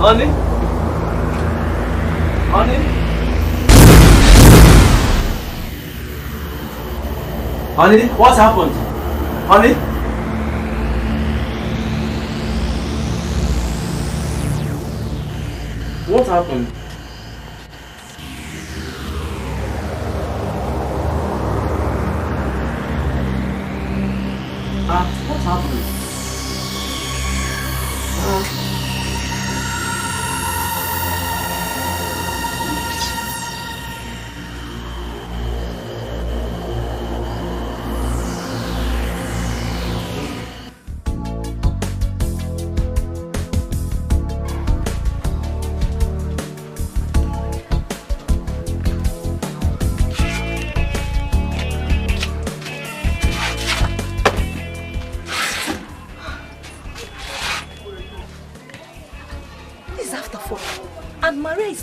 Honey? Honey? Honey, what happened? Honey? What happened? What happened?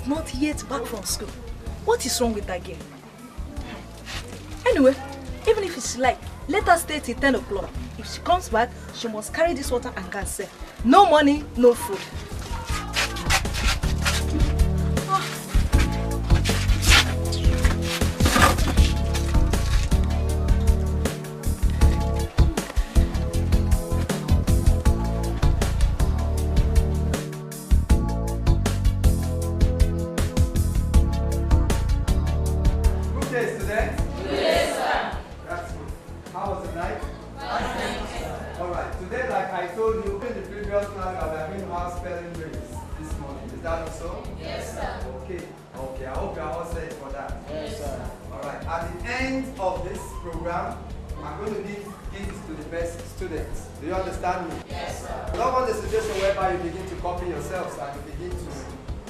Not yet back from school. What is wrong with that girl? Anyway, even if it's like, let her stay till 10 o'clock. If she comes back, she must carry this water and can sell. No money, no food. Do you understand me? Yes, sir. I don't want the situation whereby you begin to copy yourselves and you begin to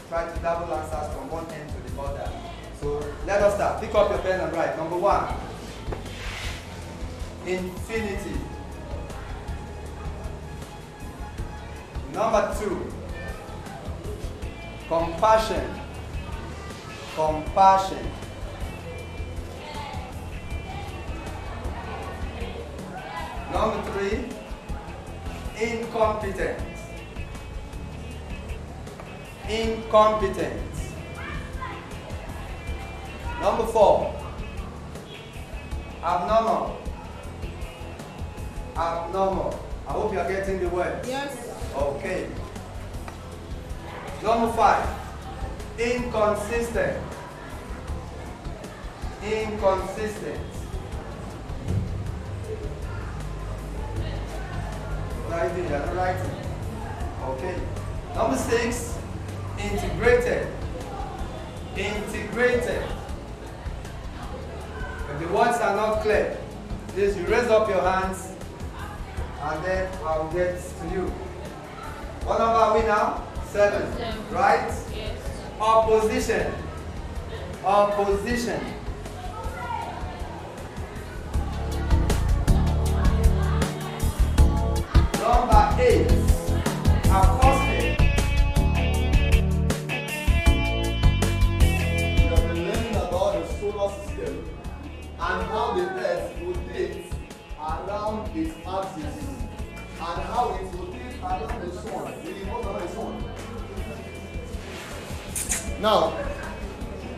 try to double answers from one end to the other. So let us start. Pick up your pen and write. Number 1. Infinity. Number 2. Compassion. Compassion. Number 3. Incompetence. Incompetence. Number 4. Abnormal. Abnormal. I hope you are getting the words. Yes. Okay. Number 5. Inconsistent. Inconsistent. Writing, you're not writing. Okay. Number 6. Integrated. Integrated. If the words are not clear, please you raise up your hands and then I'll get to you. What number are we now? 7. Right? Yes. Opposition. Opposition. Number 8. Acoustic. We have been learning about the solar system and how the Earth rotates around its axis and how it rotates around the sun. It revolves around the sun. Now,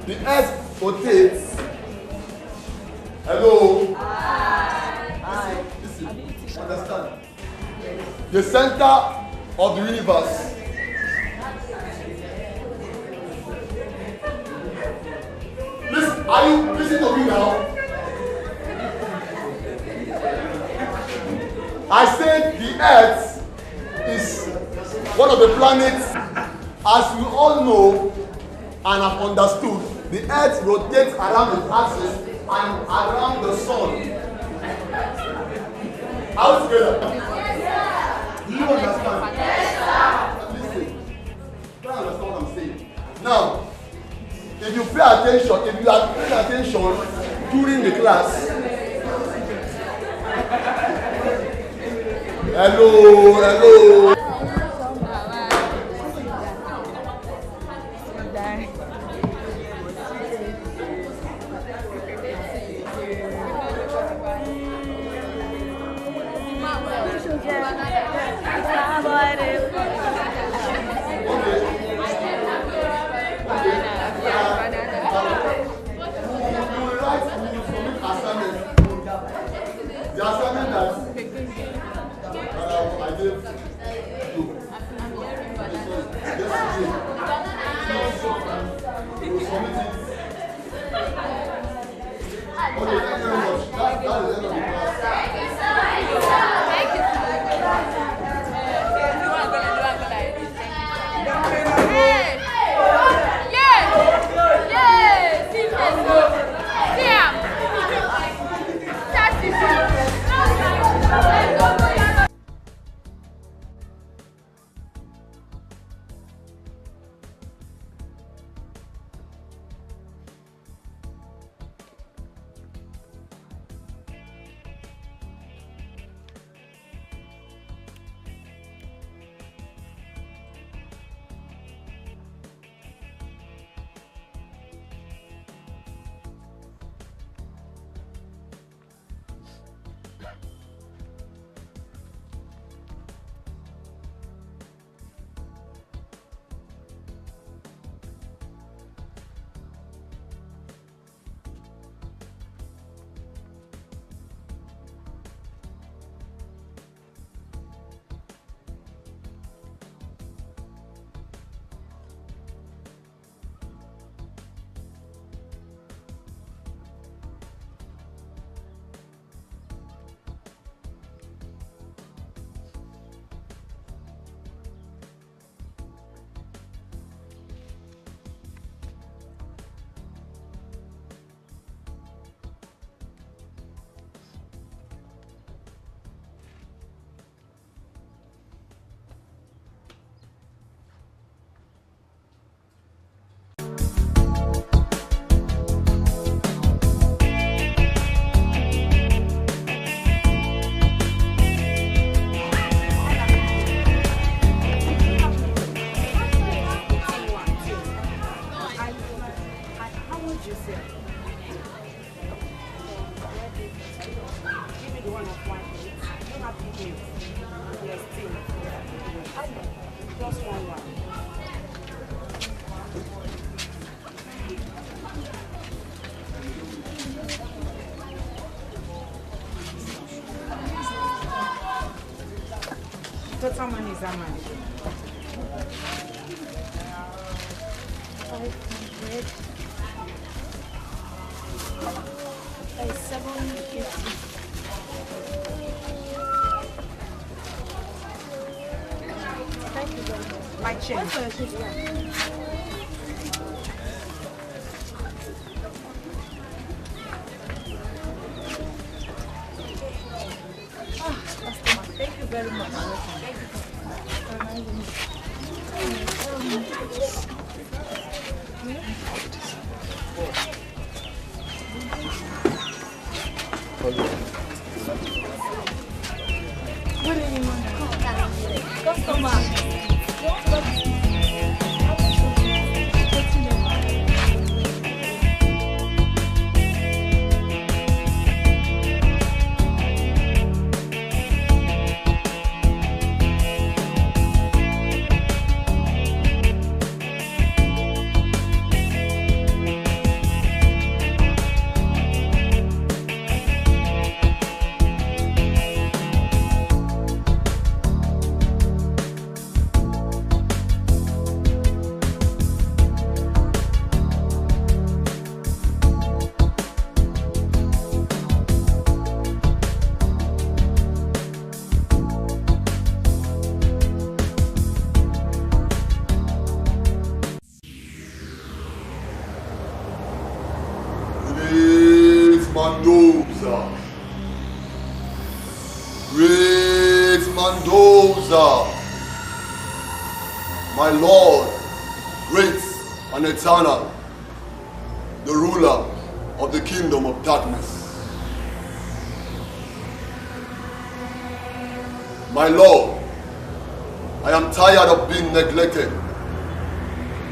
the Earth rotates. Hello? Hi. Listen. Understand? The center of the universe listen, are you listening to me now? I said the Earth is one of the planets. As we all know and have understood, the Earth rotates around its axis and around the sun. How together? Do you understand? Yes, sir. Listen. Try to understand what I'm saying. Now, if you pay attention, if you are paying attention during the class. Hello, hello. Okay. Okay, thank you very much. That is the end of the Total money is how much? 500. 750. Thank you very much. My change. Thank you very much. Good evening, customer. Great Mendoza, my Lord, great and eternal, the ruler of the kingdom of darkness. My Lord, I am tired of being neglected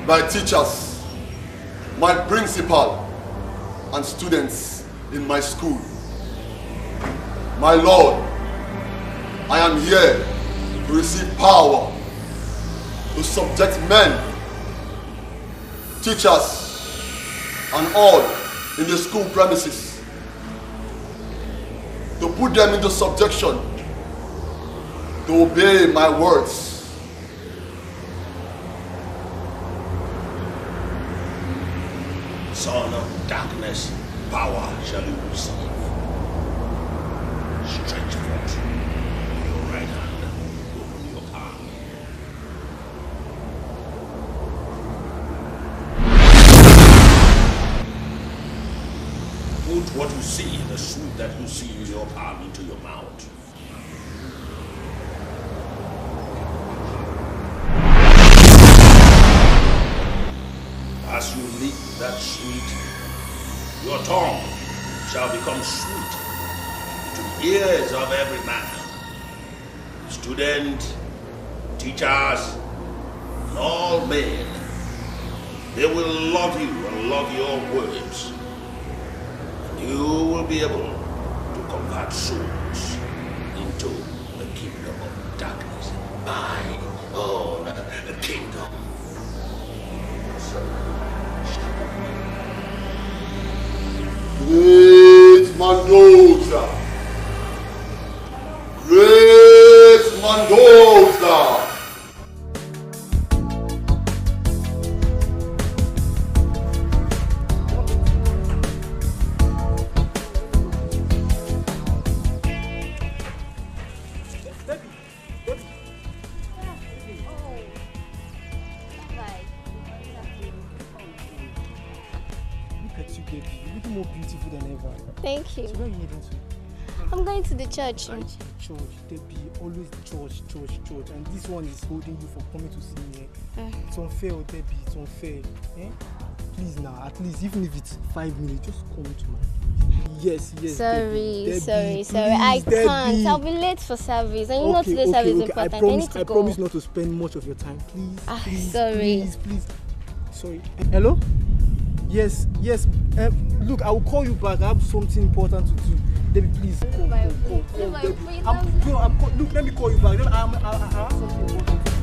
by teachers, my principal, and students in my school. My Lord, I am here to receive power to subject men, teachers, and all in the school premises, to put them into subjection, to obey my words. Son of darkness, power shall you receive. Stretch forth your right hand, open your palm. Put what you see, the sweet that you see in your palm, into your mouth. As you lick that sweet, your tongue shall become sweet to the ears of every man, student, teachers, and all men. They will love you and love your words. You will be able to convert souls into the kingdom of darkness. My own kingdom. Great Mendoza. Great Mendoza. Thank you. So where are you heading to? I'm going to the church. Church. There be always church. And this one is holding you for coming to see me. It's unfair, Debbie. It's unfair. Please now, at least, even if it's 5 minutes, just come to my place. Yes. Sorry. Please, I Debbie. can't. I'll be late for service. And you know today's service is important. I need to go. I promise not to spend much of your time. Please. Sorry. Please. Sorry. Hello? Yes. Look, I will call you back. I have something important to do. Debbie, please. Call. Debbie. Look, let me call you back. I have something important to do.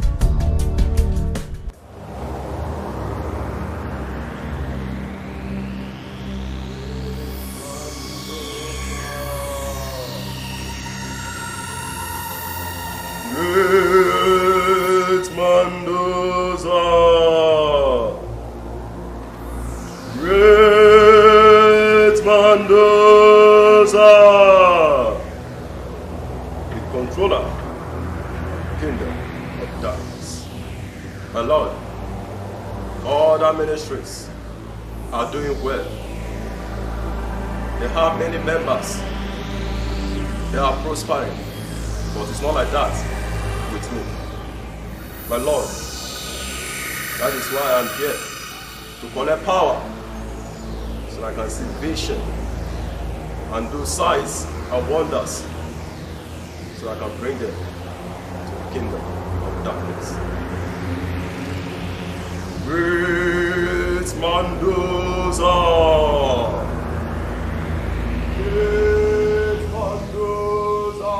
Great Mendoza. Great Mendoza. The controller, kingdom of darkness. My Lord, all the ministries are doing well. They have many members. They are prospering. But it's not like that with me. My Lord, that is why I'm here, to collect power, so I can see vision and do signs and wonders, so I can bring them to the kingdom of darkness. Great Mendoza! Great Mendoza!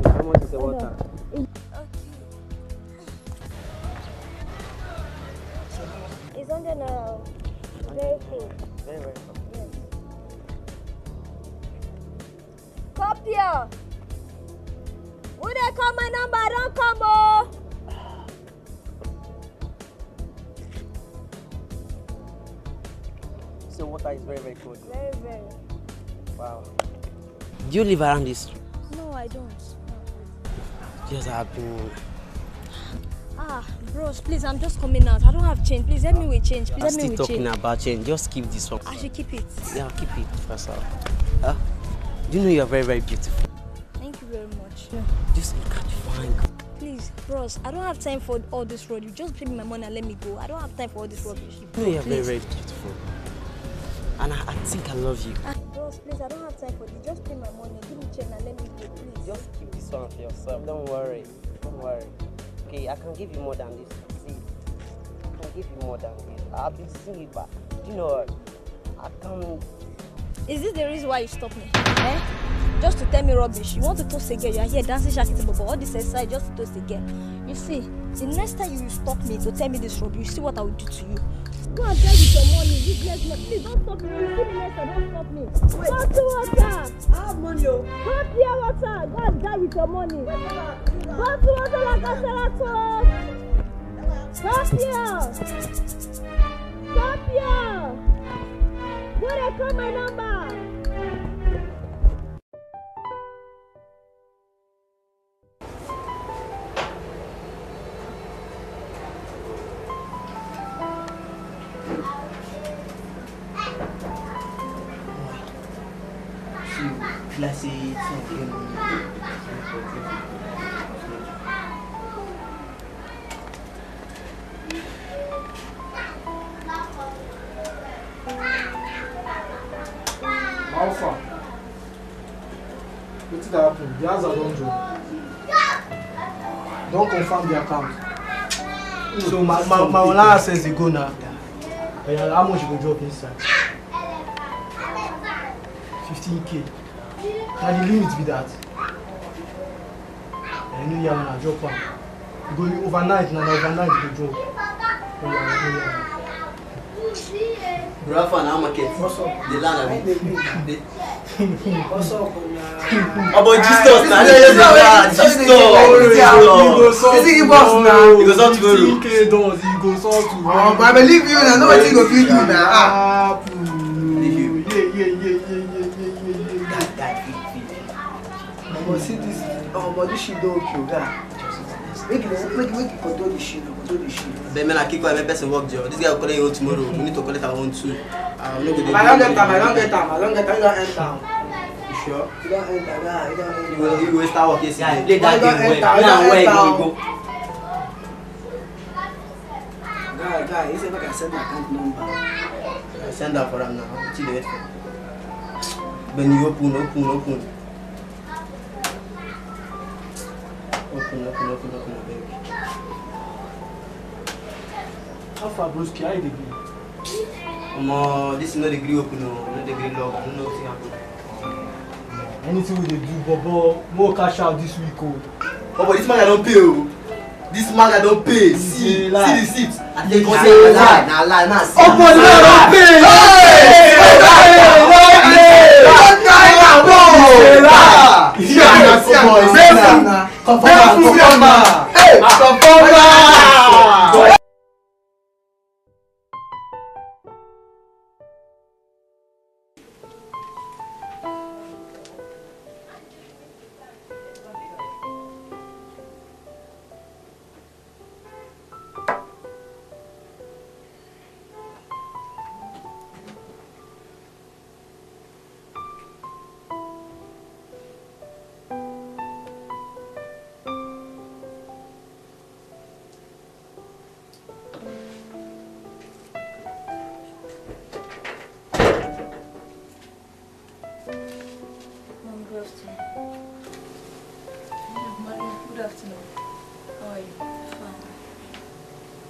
How much is the water? It's 100 naira. Very cool. Very, very cool. Yes. Copier! Would they call my number? I don't come, oh! So water is very, very cold. Very, very. Wow. Do you live around this street? No, I don't. Yes, I've been. Ah, bros, please, I'm just coming out. I don't have change. Please help me with change. Please I'm help me still with talking change. about change. Just keep this one. I should keep it. Yeah, keep it first off. Do you know you're very, very beautiful? Thank you very much. Just look at the fine girl. Please, bros, I don't have time for all this road. You just pay me my money and let me go. I don't have time for all this rubbish. You know you're very, Please. very beautiful. And I think I love you. Bros, please, I don't have time for this. Just pay my money. Give me change and let me go, please. Just keep this one for yourself. Don't worry. Don't worry. Okay, I can give you more than this. See, I can give you more than this. I've been seeing it back. Do you know what? I can't. Is this the reason why you stop me? Eh? Just to tell me rubbish. You want to toast a girl. You are here dancing shakiti but all this aside just to toast a girl. You see, the next time you stop me to tell me this rubbish, you see what I will do to you. Go and tell with your money. Useless money. Please don't stop me. You see me next time, don't stop me. Wait. Go to water. I have money, oh. Go to your water. Go and die with your money. Go to water like I said at all. Stop here. Stop here. Go and call my number. Let's see something. Alpha. What did happen? The answer don't join. Don't confirm the account. So my online says you go now. How much you go drop inside? 15K. Now the limit be that. I know you are drop one. You go overnight, now overnight you go drop. Rafa and market. What's up? The land of it. What's up? Oh, but Jesus, now Jesus. You go boss now. You go solve tomorrow. 15K dollars, you go solve tomorrow. Oh, but I believe you now. Nobody go feed you now. But see this, but this shit don't kill guy. Make it control the shit, But man, I keep my person work job. This guy will collect you tomorrow. We need to collect our own too. I don't get time, you don't enter. You sure? You don't enter, nah, you don't enter. You will start working. Yeah, Play that don't game enter, well. you Now don't where you enter. go? Guy, you say make I send the account number. I send that for him now. See the wait for. When you open. Open, baby. How far broski, how you dey go? This is not the degree open, not the degree log. I don't know what's happening. Anything we dey do, Bobo, more cash out this week. Oh, but this man I don't pay. This man I don't pay. See the receipt. I take one lie. Nah, lie, man. Oh, but the man I don't pay.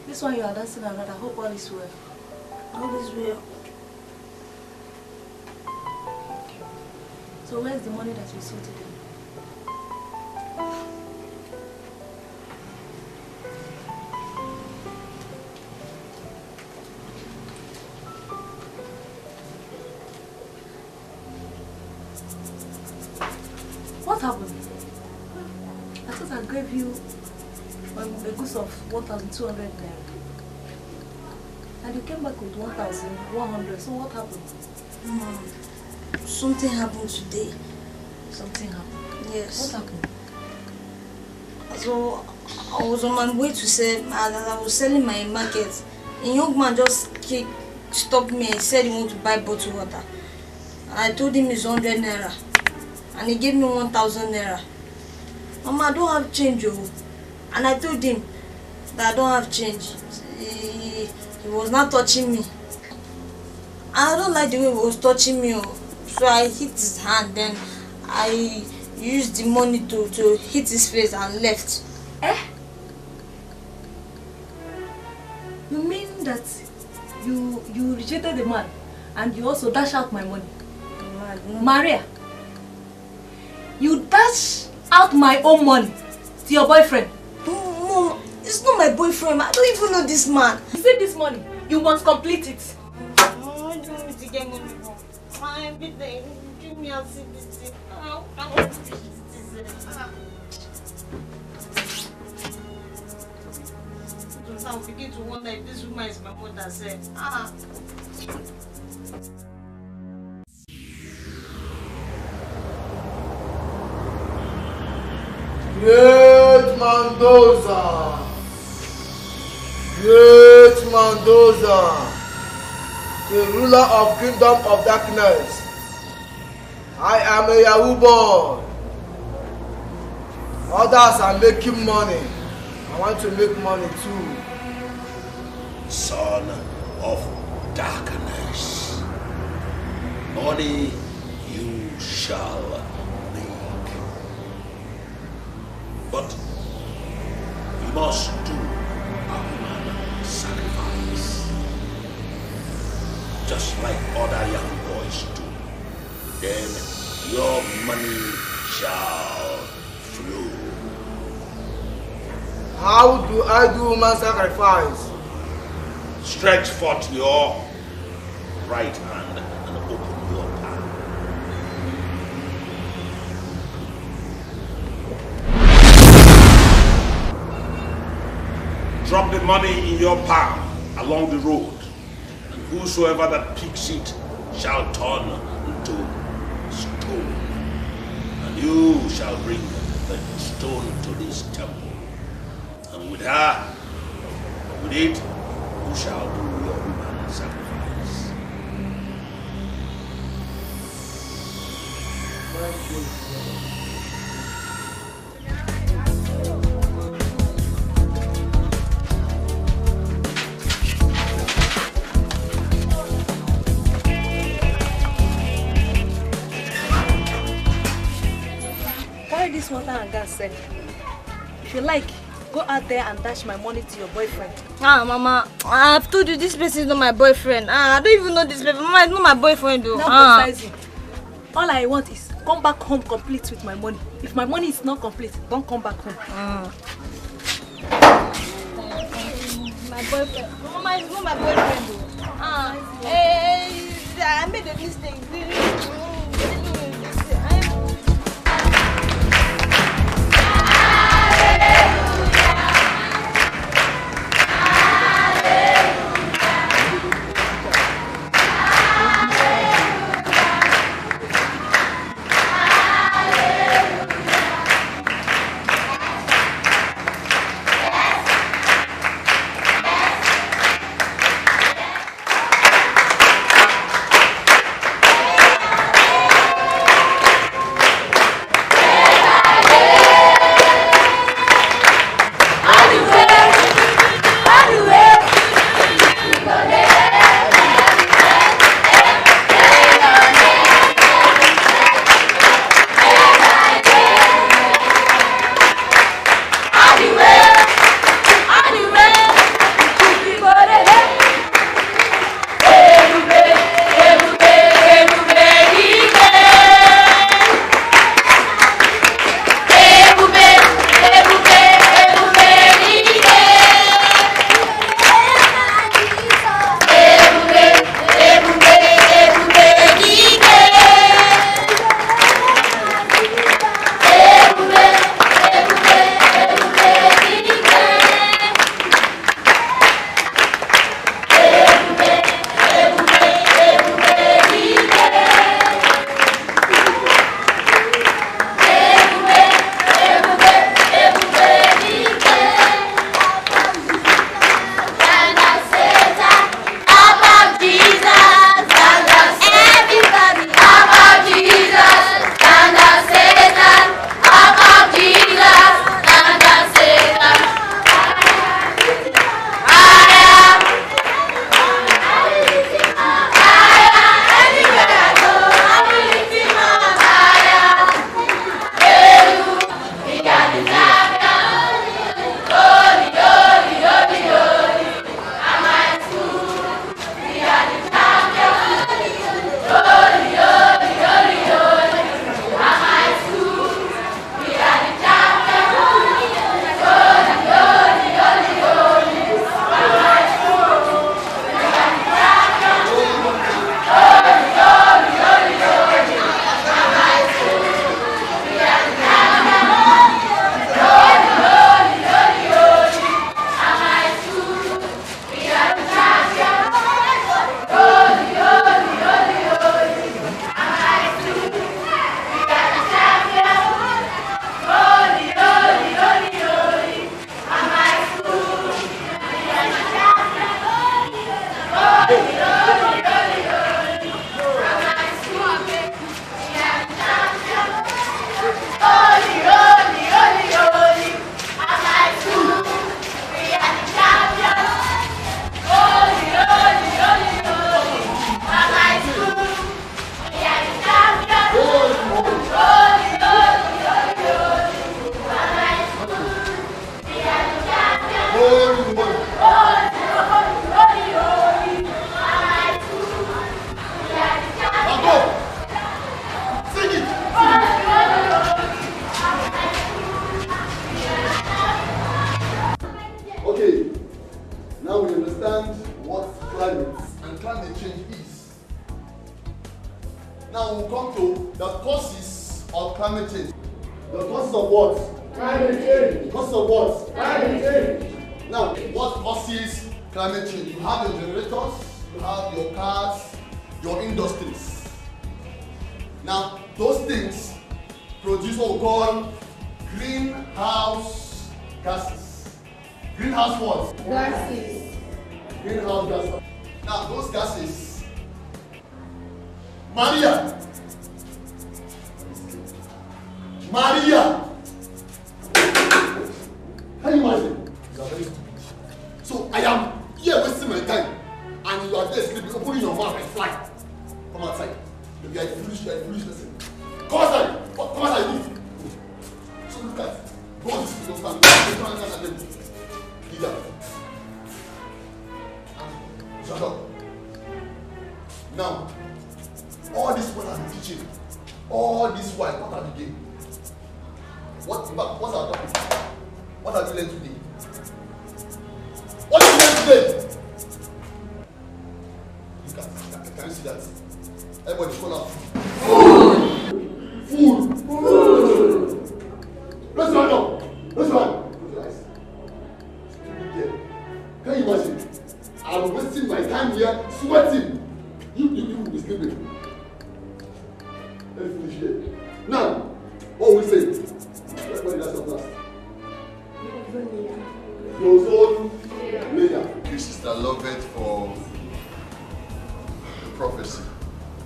This one you are dancing around, I hope all is well. All is well. So where's the money that you saw today? happened? I thought I gave you a goose of 1,200 naira. And you came back with 1,100. So what happened? Something happened today. Something happened? Yes. What happened? So I was on my way to sell, and I was selling my market. A young man just stopped me and said he wanted to buy bottled water. And I told him it's 100 naira. And he gave me 1,000 naira. Mama, I don't have change, oh. And I told him that I don't have change. He was not touching me. And I don't like the way he was touching me, oh. So I hit his hand, then I used the money to hit his face and left. Eh? You mean that you rejected the man and you also dash out my money? Maria, you dash out my own money to your boyfriend? Mom, it's not my boyfriend. I don't even know this man. You see this money? You must complete it. I want me to get money from. Everything. Give me a CBC. I want to finish this. I begin to wonder if this woman is my mother. Say, Great Mendoza, the ruler of kingdom of darkness. I am a Yahoo boy. Others are making money. I want to make money too. Son of darkness, money you shall make. But you must do a human sacrifice, just like other young boys do. Then your money shall flow. How do I do human sacrifice? Stretch forth your right hand and open your palm. Drop the money in your palm along the road, and whosoever that picks it shall turn into stone. And you shall bring the stone to this temple. And with it, you shall do your human sacrifice. Carry this water and gas, sir. If you like, go out there and dash my money to your boyfriend. Mama, I've told you this person is not my boyfriend. I don't even know this person. Mama, it's not my boyfriend though. Now precisely. All I want is come back home complete with my money. If my money is not complete, don't come back home. My boyfriend. Mama, it's not my boyfriend though. I made a mistake. climate change is. Now we'll come to the causes of climate change. The causes of what? Climate change. The causes of what? Climate change. Now, what causes climate change? You have your generators, you have your cars, your industries. Now, those things produce what we call greenhouse gases. Greenhouse what? Gases. Greenhouse gases. Now, those gases, Maria. Can you imagine? You are very stupid. So I am here wasting my time, and you are there sleeping, opening your mouth and fly. Come outside. You are a foolish person. Come outside. Come outside, move. So look at. Go on this video, stand. Leader. Shut up. Now, all this what I'm teaching, all this while, what are the game? What's our topic? What have you learned today? What did you learn today? Look at, can you see that? Everybody call out. Food. Let's run up. Let's run. Close your eyes. Can you imagine? I'm wasting my time here, sweating. You will be sleeping. Let me finish here. Now, what we say? Everybody that's your class. This is the loved for the prophecy.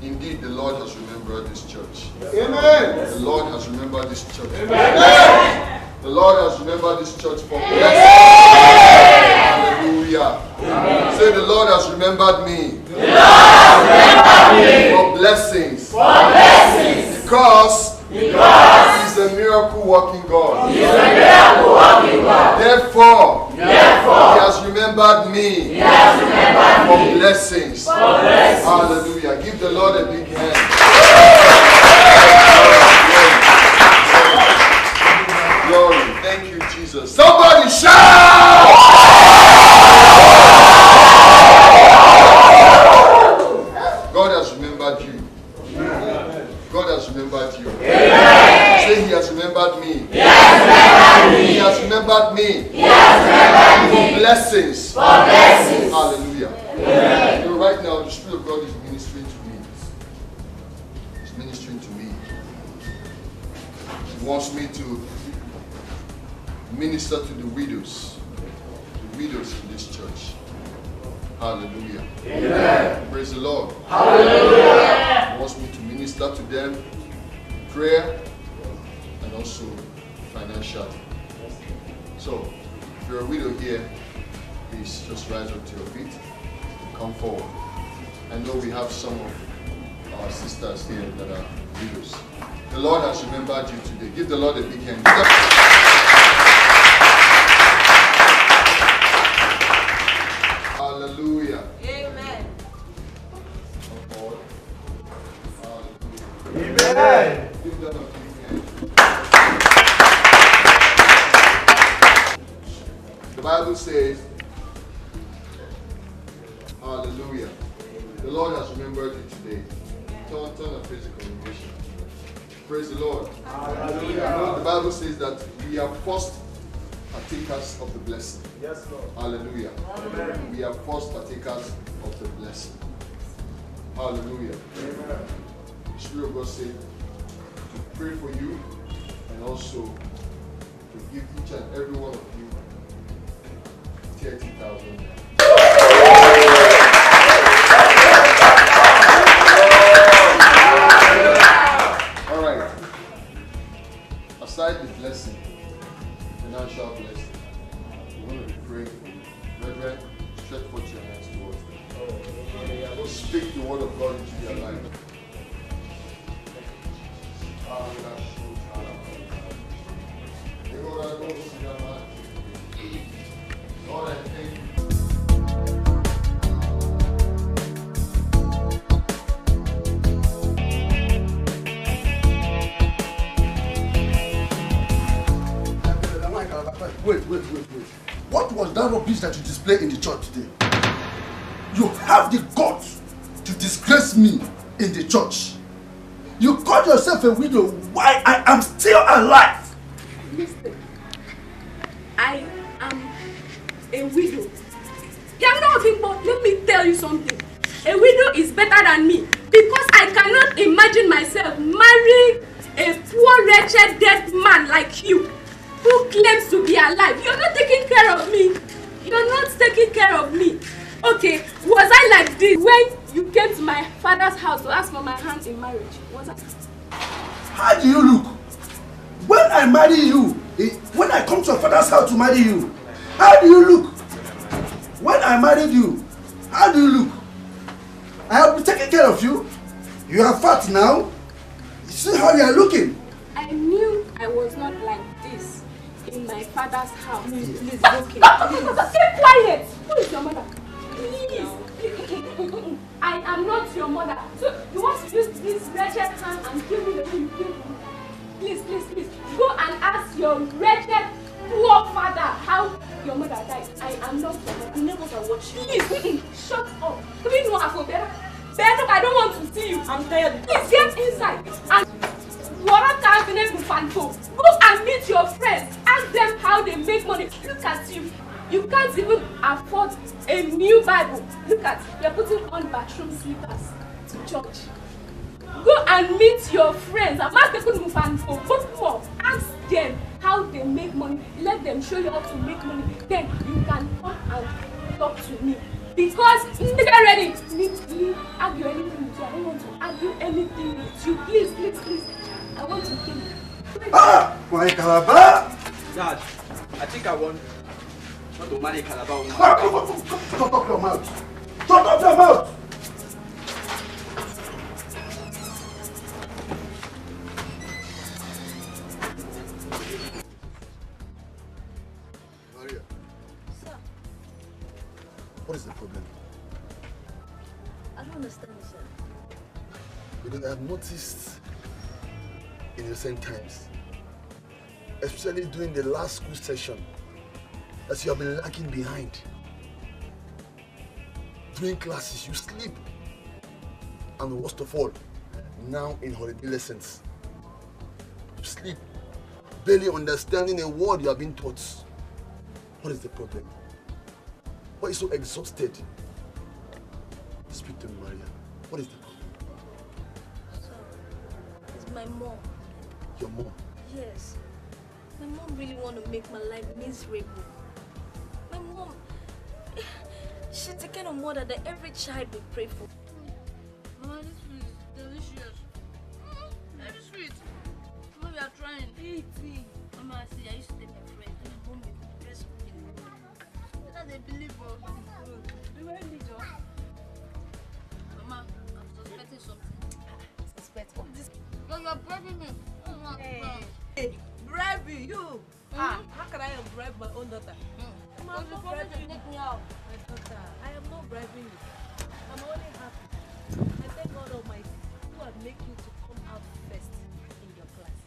Indeed, the Lord has remembered this church. Amen. The Lord has remembered this church. Amen. The Lord has remembered this church for blessings. Hallelujah. Amen. Say, the Lord has remembered me. The Lord has remembered me. For blessings. For blessings. Because He is a miracle working God. He is a miracle working God. Therefore, He has remembered me. He has remembered for blessings. For blessings. Hallelujah. Give the Lord a big hand. Glory. Thank you, Jesus. Somebody shout! God has remembered you. God has remembered you. Amen. Say, He has remembered me. He has remembered me. He has remembered me. For blessings. For blessings. Hallelujah. Amen. You know, right now, the Spirit of God is ministering to me. He's ministering to me. He wants me to minister to the widows in this church. Hallelujah. Amen. Praise the Lord. Hallelujah. He wants me to minister to them in prayer and also financially. So, if you're a widow here, please just rise up to your feet and come forward. I know we have some of our sisters here that are widows. The Lord has remembered you today. Give the Lord a big hand. Hallelujah. Amen. Amen. Give them a big hand. The Bible says, hallelujah. The Lord has remembered you today. Turn and face the congregation. Praise the Lord. Hallelujah. The Bible says that we are first partakers of the blessing. Yes, Lord. Hallelujah. Amen. We are first partakers of the blessing. Hallelujah. Amen. The Spirit of God said to pray for you and also to give each and every one of you 30,000. All right. Aside the blessing, financial blessing, we're going to be praying for you. Brethren, stretch forth your hands towards them. Speak the word of God into their life. Lord, I thank you. Wait. What was that rubbish that you displayed in the church today? You have the guts against me in the church. You call yourself a widow while I am still alive. Listen, I am a widow. You're not but let me tell you something. A widow is better than me because I cannot imagine myself marrying a poor, wretched, dead man like you who claims to be alive. You're not taking care of me. You're not taking care of me. Okay, was I like this when you came to my father's house to ask for my hand in marriage? Was I? How do you look? When I marry you, when I come to your father's house to marry you, how do you look? When I married you, how do you look? I have been taking care of you. You are fat now. You see how you are looking. I knew I was not like this in my father's house. Please, okay. Keep quiet. Who is your mother? Please. I am not your mother. So you want to use this wretched hand and kill me the way you kill me? Please, please, please. Go and ask your wretched, poor father how your mother died. I am not your mother. You never can watch you. Please, shut up. Do you know I feel better? Better, I don't want to see you. I'm tired. Please get inside. And go and meet your friends. Ask them how they make money. Look at you. You can't even afford a new Bible. Look at you're putting on bathroom slippers to church. Go and meet your friends. Ask them how they make money. Let them show you how to make money. Then you can come and talk to me. Because get ready. Me argue anything with you. I don't want to argue anything with you. Please, please, please. I want to kill you. My Calabar! Dad, I think I want not to marry Calabar woman. Shut up your mouth! Shut up your mouth! Maria. Sir. What is the problem? I don't understand, sir. Because I have noticed in recent times, especially during the last school session, as you have been lagging behind. During classes, you sleep. And worst of all, now in holiday lessons, you sleep, barely understanding a word you have been taught. What is the problem? Why are you so exhausted? Speak to me, Maria. What is the problem? Sir, it's my mom. Your mom? Yes. My mom really want to make my life miserable. My mom, she's the kind of mother that every child will pray for. Mama, this food is delicious. Very sweet. Mama, we are trying. Eat. Mama, see, I used to take my friends and my mom made the best food. Whether they believe or not. Do I need you? Mama, I'm suspecting something. Suspect what? No, you're bribing me. Hey, bribing you? How can I bribe my own daughter? Mama, I'm not bribing you. Take me out. My daughter, I am not bribing you. I'm only happy. I thank God Almighty who has made you to come out first in your class.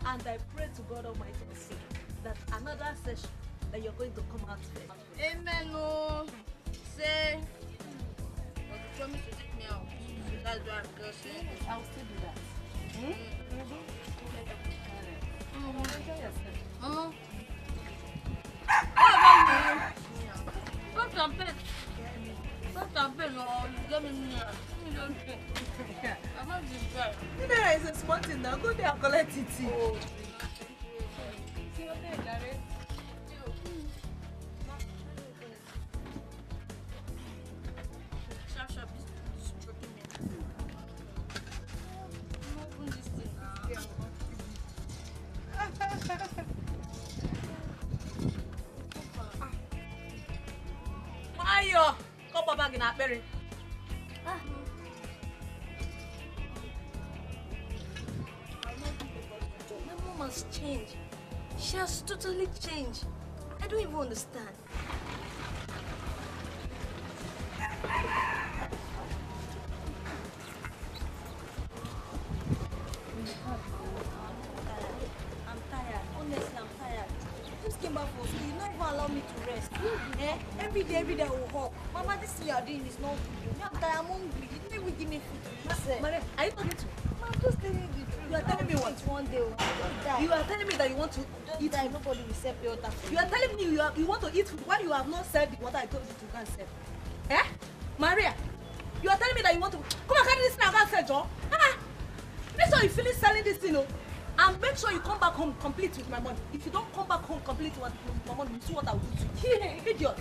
And I pray to God Almighty also that another session that you're going to come out first. Amen. No. Say, but you promise to take me out. So that's why I'm just saying. I'll still do that. Mama. Stop campaign. Stop campaign or you get me near. I'm not this guy. There is a small thing now. Go there and collect it. Oh. See what they are. Sharp, sharp. This is choking me. Open this thing now. Ayo, come back in a berry. My mom has changed. She has totally changed. I don't even understand. I'm tired. Honestly, I'm tired. I just came back from school. You don't even allow me to rest. Every day I will hawk. Mama, this thing you are doing is not good. I'm tired. I'm hungry. You don't even give me food. myself. Maria, are you talking to me? I'm just telling you the truth. You are telling me what? One day, die. You are telling me that you want to eat die. Nobody will serve your water. You are telling me you want to eat food while you have not served the water I told you to go and serve. Eh? Maria, you are telling me that you want to come and carry this thing and go and sell, Joe? Make sure you finish selling this thing, and make sure you come back home complete with my money. If you don't come back home complete with my money, you see what I will do to you. Idiot.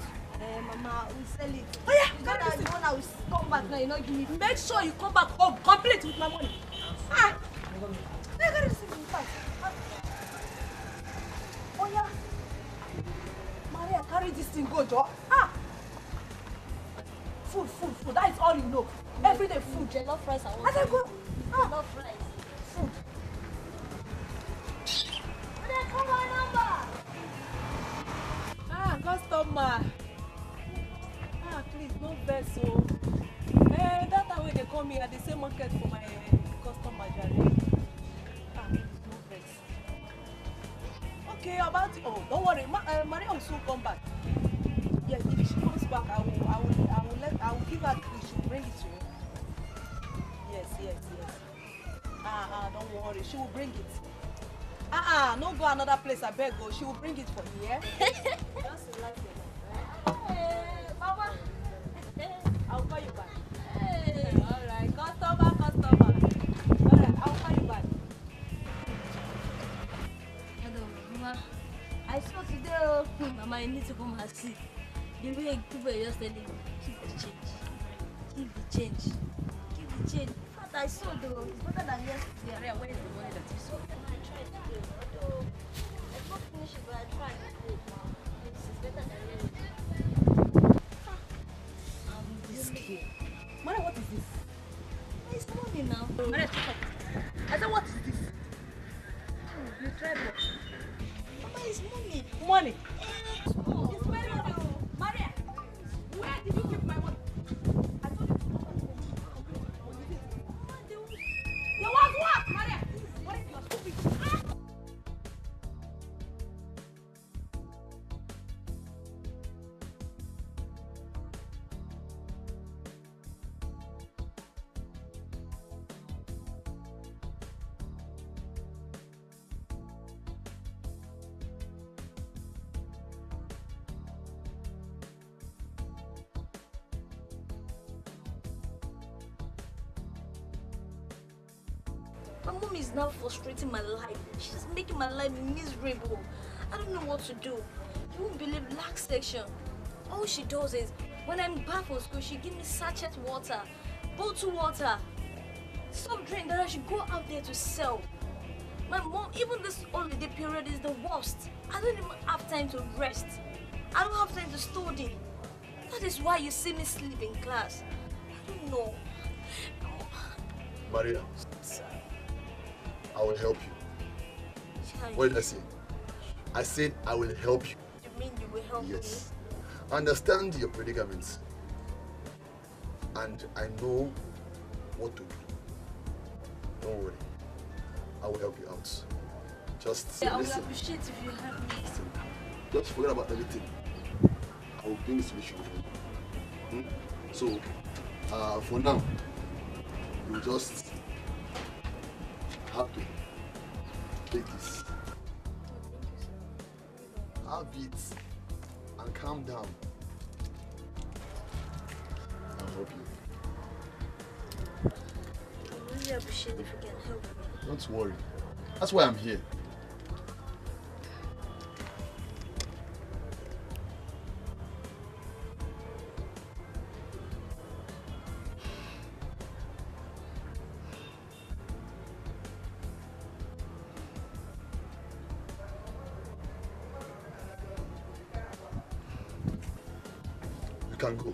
Mama, we sell it. Oh yeah, you got the one I will come back now. You not give me. Make sure you come back home complete with my money. I got this thing fast. Oh yeah. Maria, carry this thing, go, Joe. Food. That is all you know. Everyday food. Jollof rice. I said go. Jollof rice. Food. Maria, call my number. Customer. Please, no vex, so. That time when they come here, they say market for my customer, Jare. Please, no vex. Okay, don't worry. Maria will soon come back. Yes, if she comes back, I will give her the she will bring it to you. Yes. Don't worry, she will bring it. No go another place, I beg go. She will bring it for you, yeah? Just like it. Mama. I'll call you back. Alright, customer. Alright, I'll call you back. Hello, Mama. I saw today, Mama, I need to come and see. The way people are just telling me, keep the change. In fact, I saw though, it's better than yesterday. Maria, where is the money that you saw? I tried to do it, although I can't finish it, but I tried to do it now. It's better than yesterday. This kid. Maria, what is this? It's money now. Maria, shut up. I said, what is this? You tried what? Mama, it's money. Money? It's small. It's very money. Maria, where did you keep my money? I told you to come back home. You want what, Maria? What if you are stupid? My mom is now frustrating my life. She's making my life miserable. I don't know what to do. You won't believe last section. All she does is, when I'm back for school, she gives me sachet water, bottled water, soft drink that I should go out there to sell. My mom, even this holiday period is the worst. I don't even have time to rest. I don't have time to study. That is why you see me sleep in class. I don't know. Maria, I will help you. What did I say? I said I will help you. You mean you will help me? Yes. I understand your predicaments. And I know what to do. Don't worry. I will help you out. Just I would listen. appreciate if you help me. Listen. Just forget about everything. I will bring a solution for you. So, for now, you just have to take this. Have it and calm down. I'll help you. I really appreciate if you can help me. Don't worry. That's why I'm here. You can go.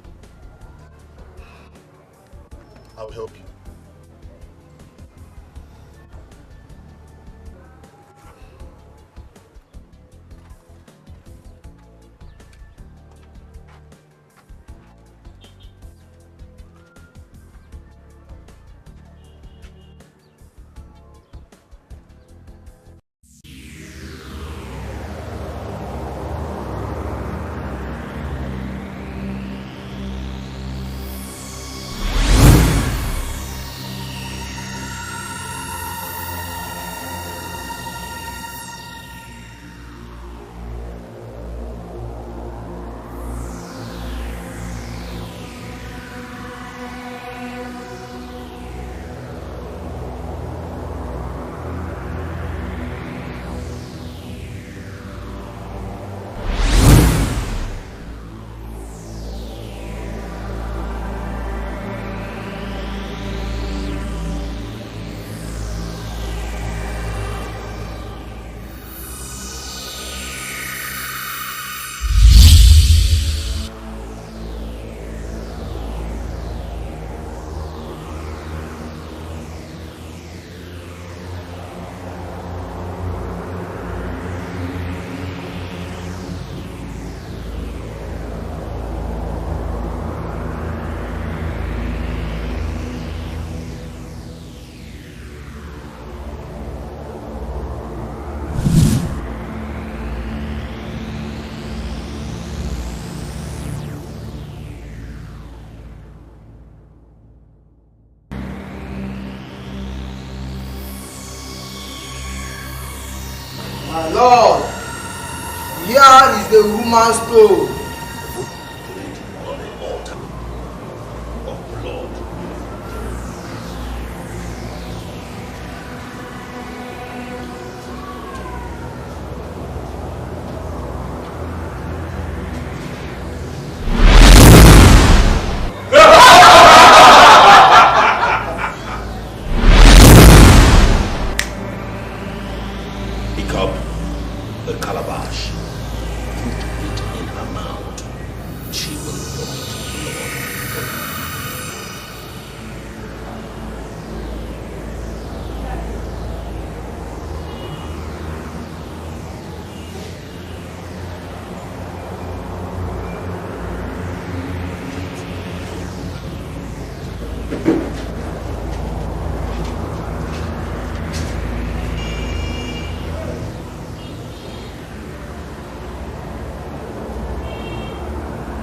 I'll help you. My Lord, here is the woman's stone.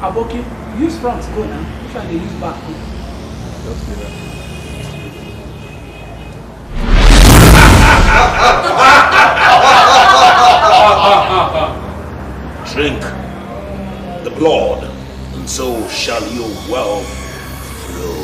Aboki, use front go now. Which one they use back go? Just be there. Drink the blood, and so shall your wealth flow.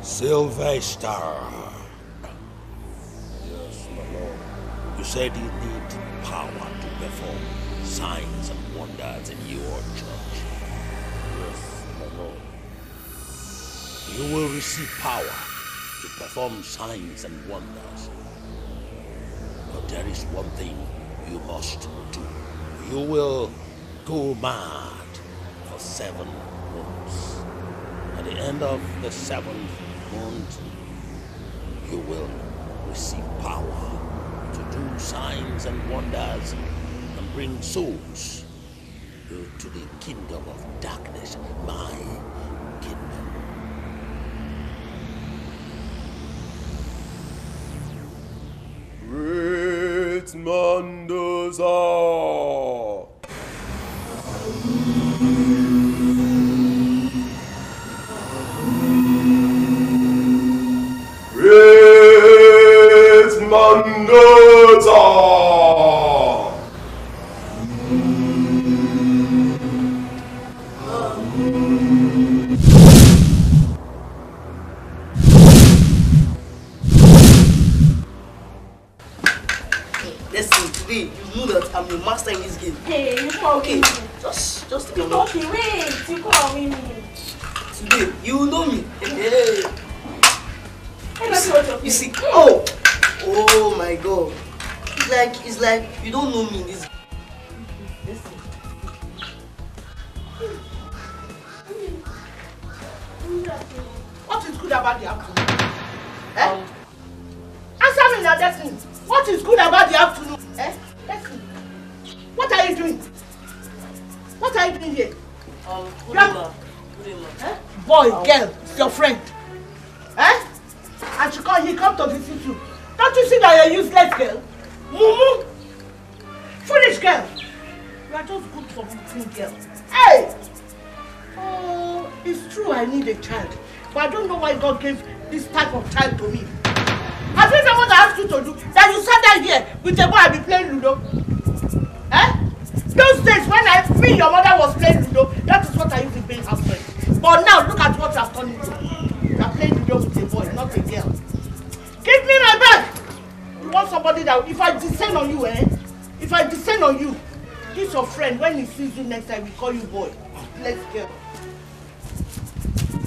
Sylvester. Yes, my Lord. You said you need power to perform signs and wonders in your church. Yes, my Lord. You will receive power to perform signs and wonders. But there is one thing you must do. You will go mad for 7 months. At the end of the 7th month, you will receive power to do signs and wonders and bring souls to the kingdom of darkness, my kingdom. Great Mendoza! Great Mendoza! Listen, today you know that I'm your master in this game. Hey, you call me. Just come on. Okay, wait, you call me. Today you will know me. Hey. You see, oh my God. It's like you don't know me in this. Listen. What is good about the afternoon? Answer me now, Destiny. What is good about the afternoon? Destiny. What are you doing? What are you doing here? Boy, girl, it's your friend. Eh? And he come to visit you. Don't you see that you're a useless girl? Mumu! Foolish girl! You are just good for looking girl. Hey! Oh, it's true I need a child. But I don't know why God gave this type of child to me. Have you done what I asked you to do? That you sat down here with a boy and be playing Ludo? Eh? Those days when your mother was playing Ludo, that is what I used to be her friend. But now look at what you have turned into. You are playing Ludo with a boy, not a girl. Give me my bag! You want somebody that, if I descend on you, if I descend on you, this your friend, when he sees you next time, we call you boy. Let's go.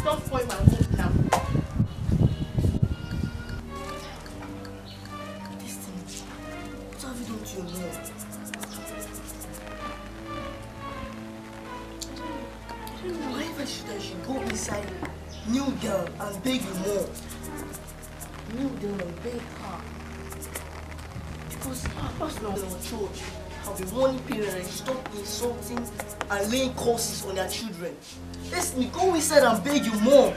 Don't spoil my mood now. This thing, what have you done to your mom? I don't know. Why ever should I go inside, kneel down and beg your mom? Kneel down and beg her. Because our pastor in our church have been warning parents and stop insulting and laying curses on their children. Listen, go inside and beg your mom.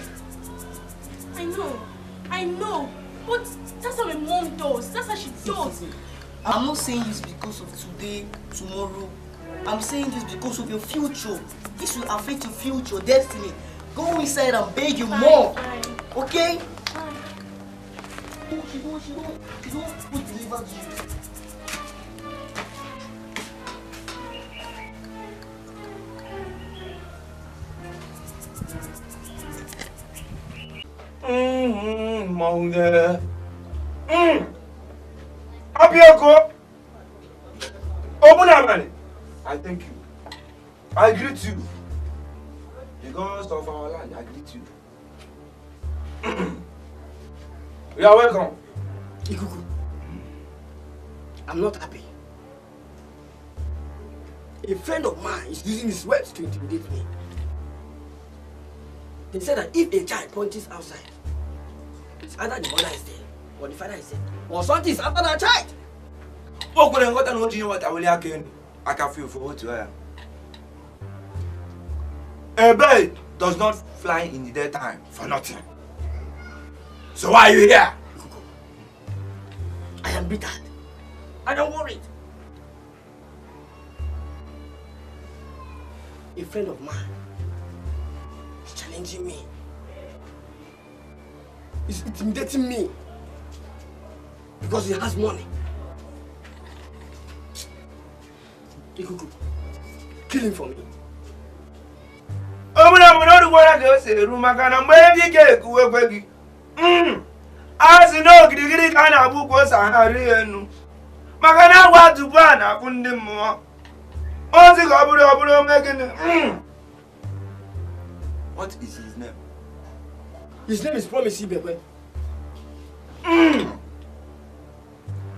I know, but that's how my mom does. That's how she does. I'm not saying this because of today, tomorrow. I'm saying this because of your future. This will affect your future, destiny. Go inside and beg your mom. Okay? She don't put deliver to you. Maude. Abiako. Open up, man. I thank you. I greet you. The gods of our land, I greet you. You are welcome. Ikuku, I'm not happy. A friend of mine is using his words to intimidate me. They said that if a child punches outside, it's either the mother is dead or the father is dead, or something is after that child. Oh, good, what I know what I will I can feel for what you are. A bird does not fly in the daytime for nothing. So why are you here? I am bitter. I am worried. A friend of mine is challenging me. He's intimidating me because he has money. Ikuku, kill him for me. I'm not the one that say room. I can't make it go. As you know, the kind of book was a hurry. Magana want to ban a funding more. Only Gobble making. What is his name? His name is Promise Ibekwe.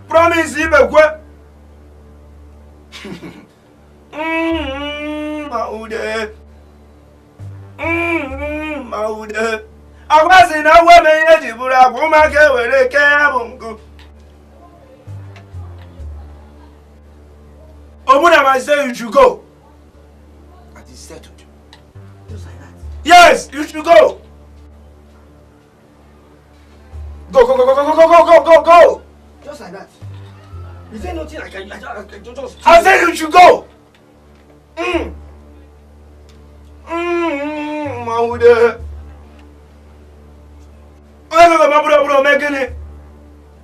Promise Ibekwe. Maude. Maude. I was in a woman yet, but I won't make it with a cab. Omuna, I say you should go. That is settled. Just like that. Yes, you should go. Go. Just like that. Is there nothing I can just... I said you should go. Maude. I'm making it.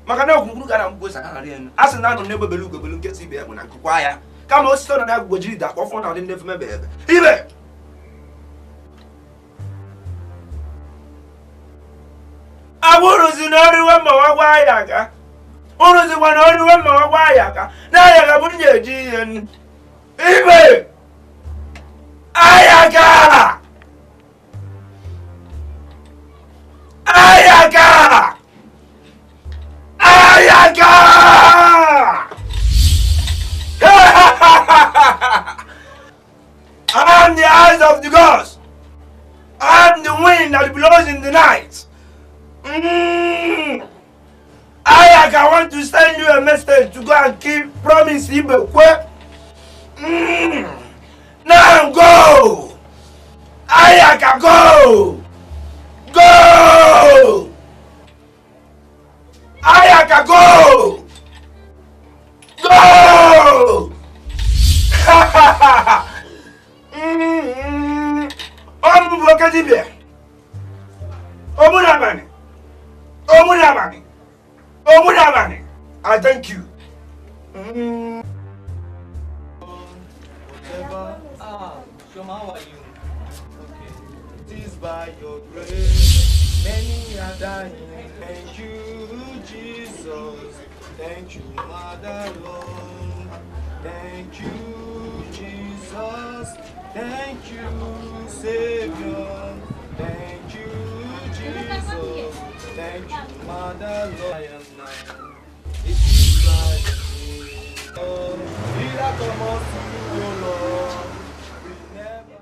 Makana okukuru kana mgosa harian. Asa na no nebo belu kesi be na kwaya. Kama o sto na gwojiri da kwofo na de ndefu mebe ebe. Ibe. Awuru zinori we mawagwa ya ka. Uru zi wanori we mawagwa ya ka. Na ya ga bunje ji yen. Ibe. Ayaka. Ayaka. Ayaka! I am the eyes of the gods. I am the wind that blows in the night. Ayaka, want to send you a message to go and keep Promise Ibekwe. Now go! Ayaka, Okadibia. Omunabani. Omunabani. Omunabani. I thank you. Whatever. Shoma, how are you? Okay. It is by your grace. Many are dying. Thank you, Jesus. Thank you, Mother Lord. Thank you, Jesus. Thank you, Savior. Thank you, Jesus. Thank you, Mother Lord. I am now. It is by your grace. Oh, miracle must be, oh Lord. We never.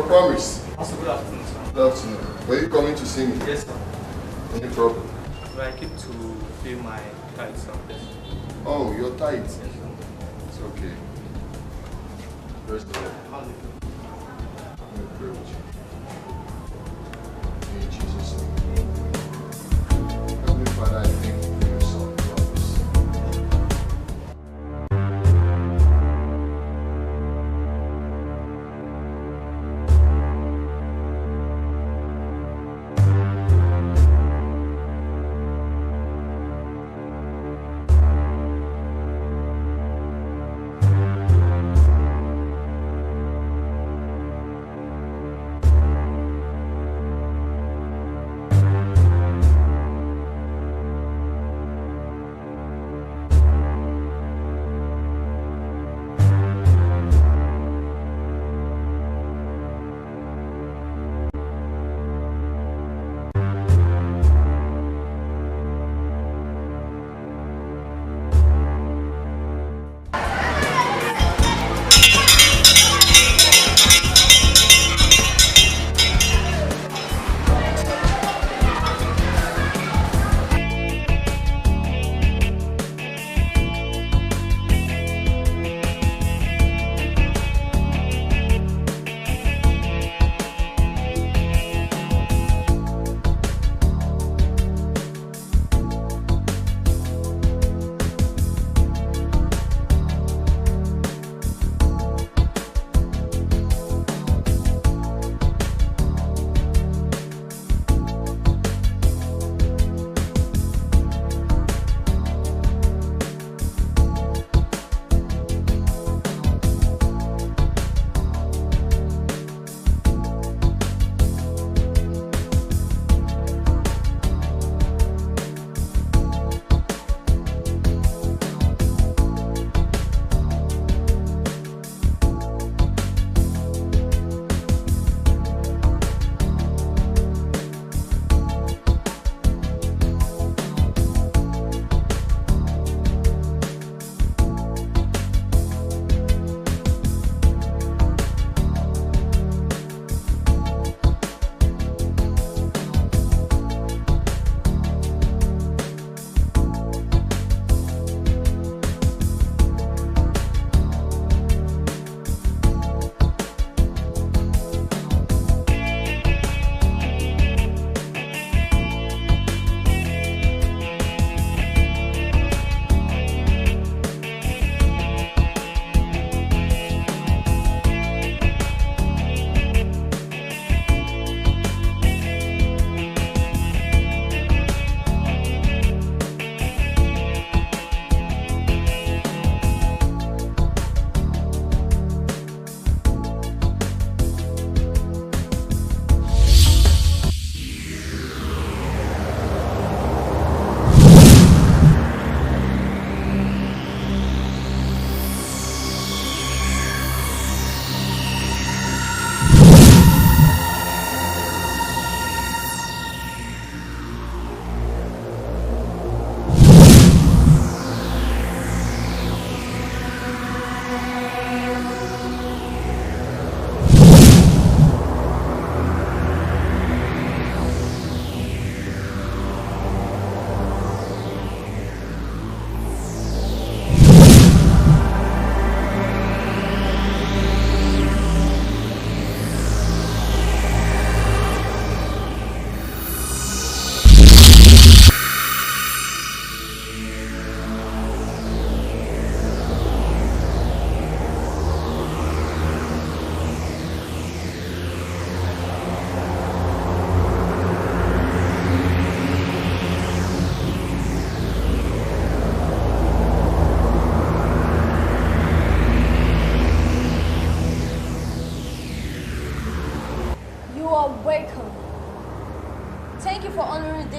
Promise. Good afternoon, sir. Good afternoon. Were you coming to see me? Yes, sir. Any problem? Well, I keep to pay my tithes, sir. Yes. Oh, your tithes? Yes, sir. It's okay. Praise the Lord. Hallelujah. Let me pray with you. In Jesus' name. Heavenly Father, I thank you for your son, Promise.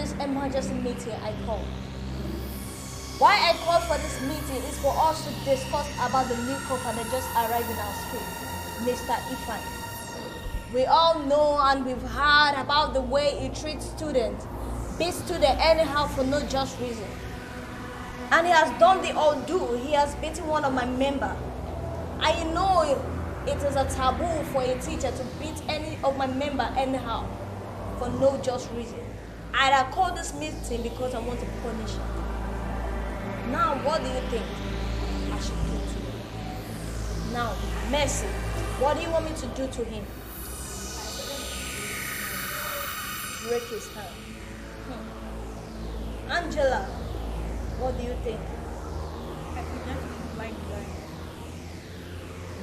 this emergency meeting I called. Why I called for this meeting is for us to discuss about the new couple that just arrived in our school, Mr. Ifan. We all know and we've heard about the way he treats students, beats students anyhow for no just reason. And he has done the all do. He has beaten one of my members. I know it is a taboo for a teacher to beat any of my members anyhow for no just reason. And I called this meeting because I want to punish him. Now, what do you think I should do to him? Now, Mercy, what do you want me to do to him? Break his hand. Angela, what do you think? I could just blind.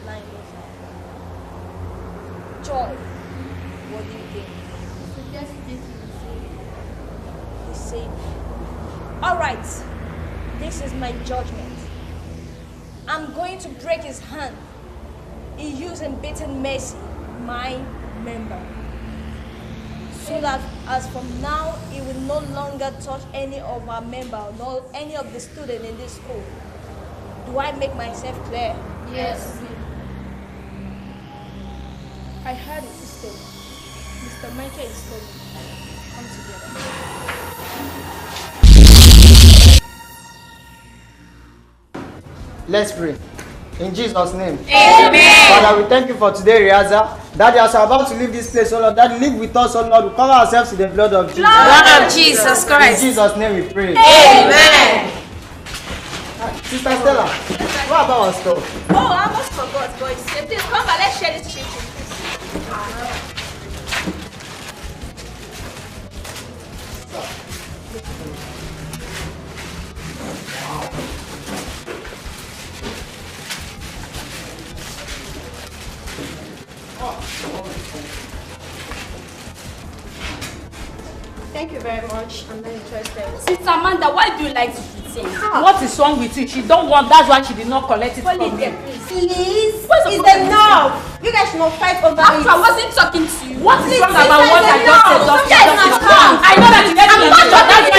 Blind yourself. Joy, what do you think? Just this The same. All right. This is my judgment. I'm going to break his hand. He used and beaten Mercy, my member. So that as from now, he will no longer touch any of our members, nor any of the students in this school. Do I make myself clear? Yes. I heard it sister. Mr. Michael is coming. Come together. Let's pray. In Jesus' name. Amen. Father, we thank you for today's rehearsal. Daddy, as we're about to leave this place, oh Lord, Daddy, live with us, oh Lord. We cover ourselves in the blood of Jesus. Blood of Jesus Christ. In Jesus' name we pray. Amen. Sister Stella, what about our stuff? Oh, I almost forgot, boys. Please come back, let's share this chicken. Thank you very much. I'm not interested. Sister Amanda, why do you like to pretend? What is wrong with you? She don't want, that's why she did not collect it from me. Please, is enough. You guys should not fight over it. I wasn't talking to you. What is wrong about what I just said? I know that you get me. That's why you are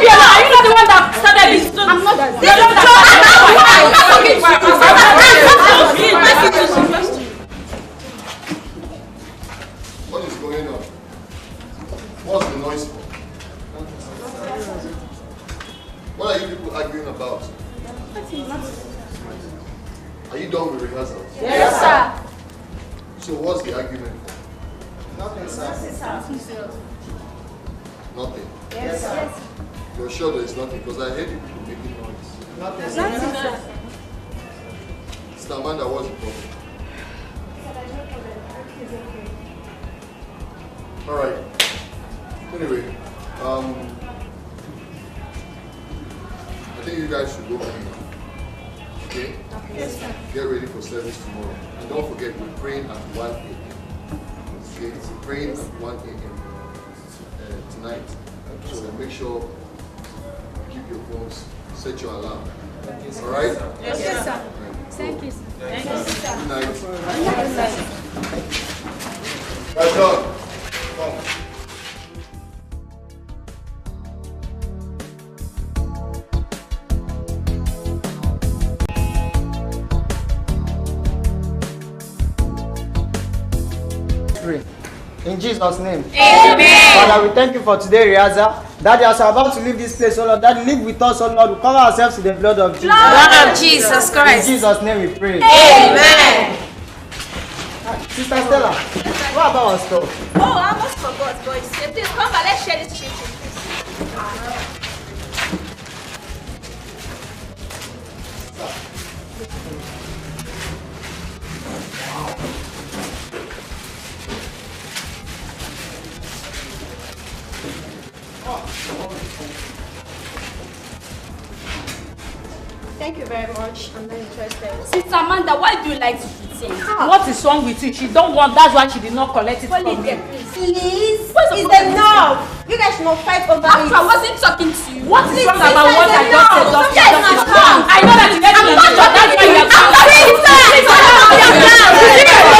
You're not the one that started this. I'm not that. What is going on? What's the noise for? What are you people arguing about? Are you done with rehearsal? Yes, sir. So what's the argument for? Nothing, sir. Nothing. Yes, sir. You're sure there's nothing? Because I heard you people making noise. Nothing, sir. Sister Amanda, what's the problem? Alright. Anyway, I think you guys should go home. Okay? Yes, sir. Get ready for service tomorrow. And don't forget, we're praying at 1 a.m. Okay? We're praying at 1 a.m. Tonight. So make sure you keep your phones, set your alarm. Alright? Yes, sir. Thank you, sir. Thank you, sir. Good night. Good night. Well done. Come. In Jesus' name. Amen. Father, we thank you for today's rehearsal. Daddy, as we're about to leave this place, oh Lord, Daddy, live with us, oh Lord. We cover ourselves in the blood of Jesus. Blood of Jesus Christ. In Jesus' name we pray. Amen. Sister Stella, what about our stuff? Oh, I almost forgot, boys. Please come back, let's share this chicken. Thank you very much. I'm not interested. Sister Amanda, why do you like to pretend? What is wrong with you? She don't want, that's why she did not collect it from me. Please, is enough. You guys should not fight over it. I wasn't talking to you. What is wrong about what I just said? I know that you get me. That's why you are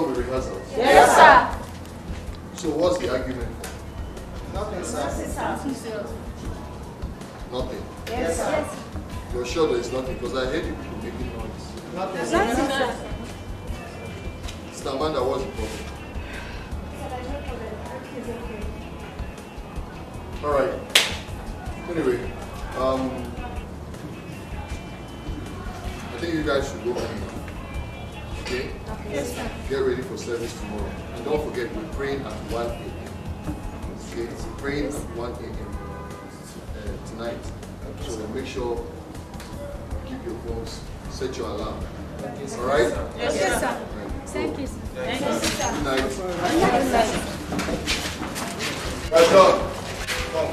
done with rehearsals? Yes, sir. So what's the argument for? Nothing, sir. Nothing. Yes, sir. You're sure there is nothing? Because I heard you people making noise. Nothing, sir. Sister Amanda, what's the problem? Alright. Anyway, I think you guys should go home now. Okay? Yes, sir. Get ready for service tomorrow. And don't forget, we're praying at 1 a.m. Okay? We're praying at 1 a.m. Tonight. So make sure you keep your phones, set your alarm. Alright? Yes, sir. Thank you, sir. Thank you. Good night. Good night. Well done. Come.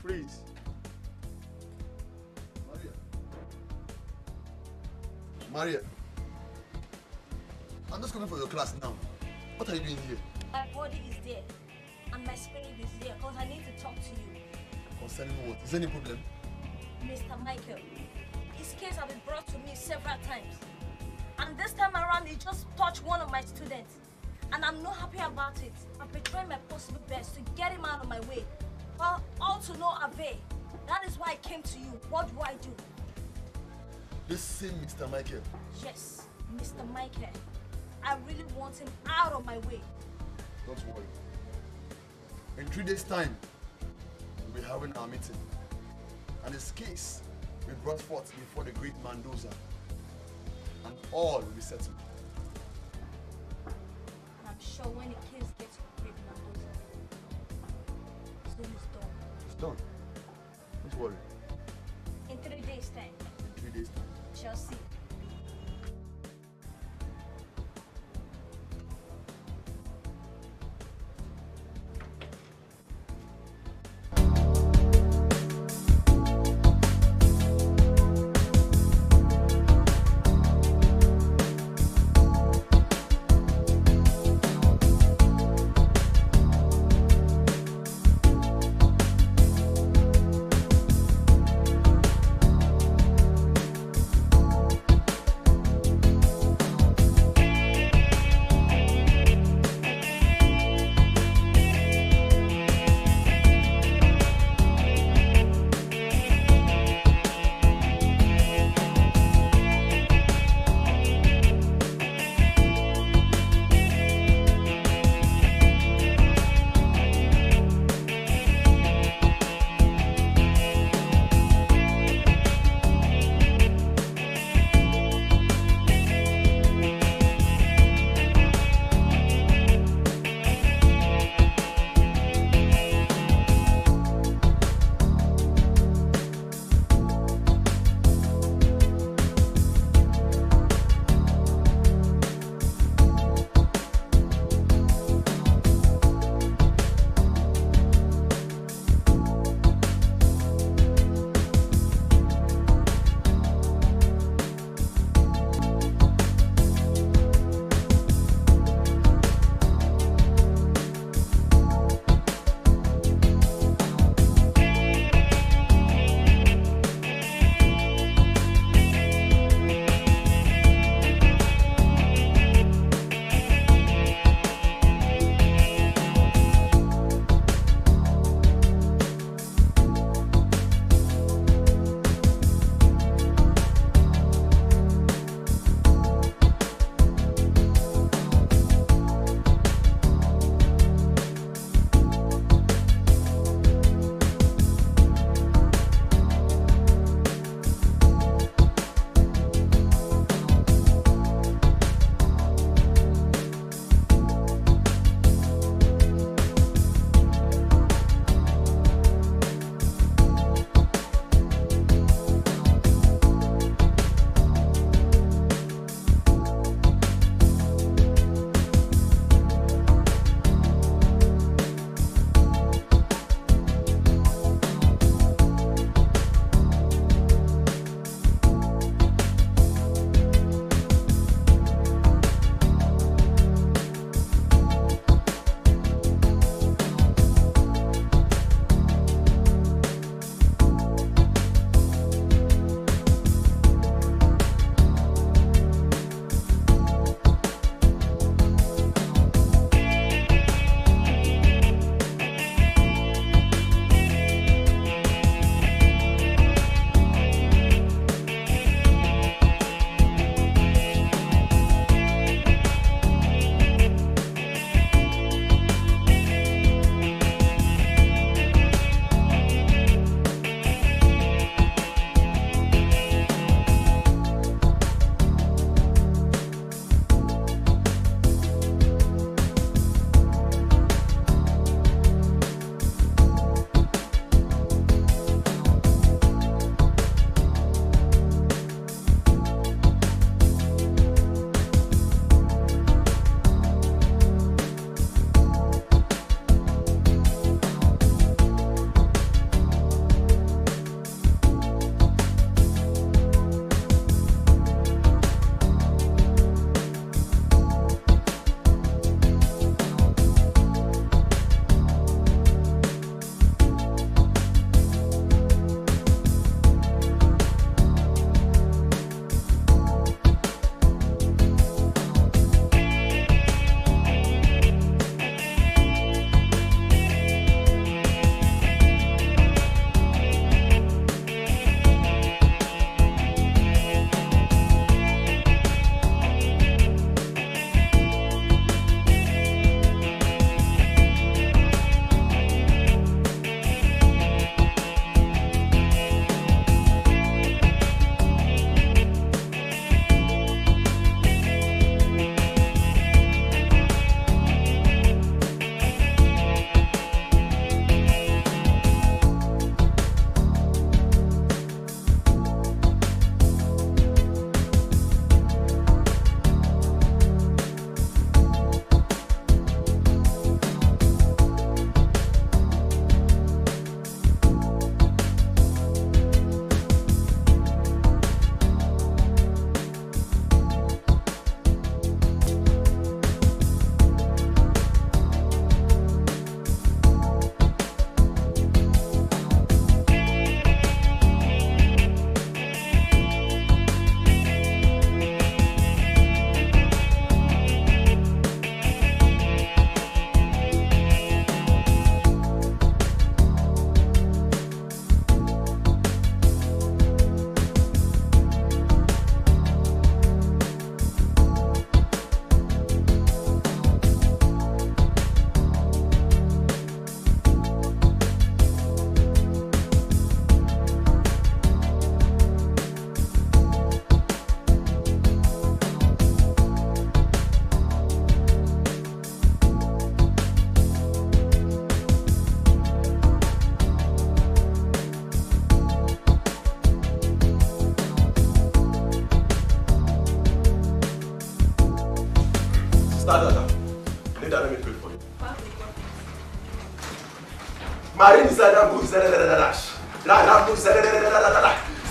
Freeze. Maria, I'm just coming for your class now. What are you doing here? My body is there, and my spirit is there, because I need to talk to you. Concerning what? Is there any problem? Mr. Michael, his case has been brought to me several times. And this time around, he just touched one of my students. And I'm not happy about it. I'm trying my possible best to get him out of my way. But all to no avail. That is why I came to you. What do I do? This same Mr. Michael. Yes, Mr. Michael. I really want him out of my way. Don't worry. In 3 days' time, we'll be having our meeting. And his case will be brought forth before the great Mendoza. And all will be settled. And I'm sure when the case gets to the great Mendoza, soon it's done. It's done. Don't worry. In 3 days' time. In 3 days' time. Shall see.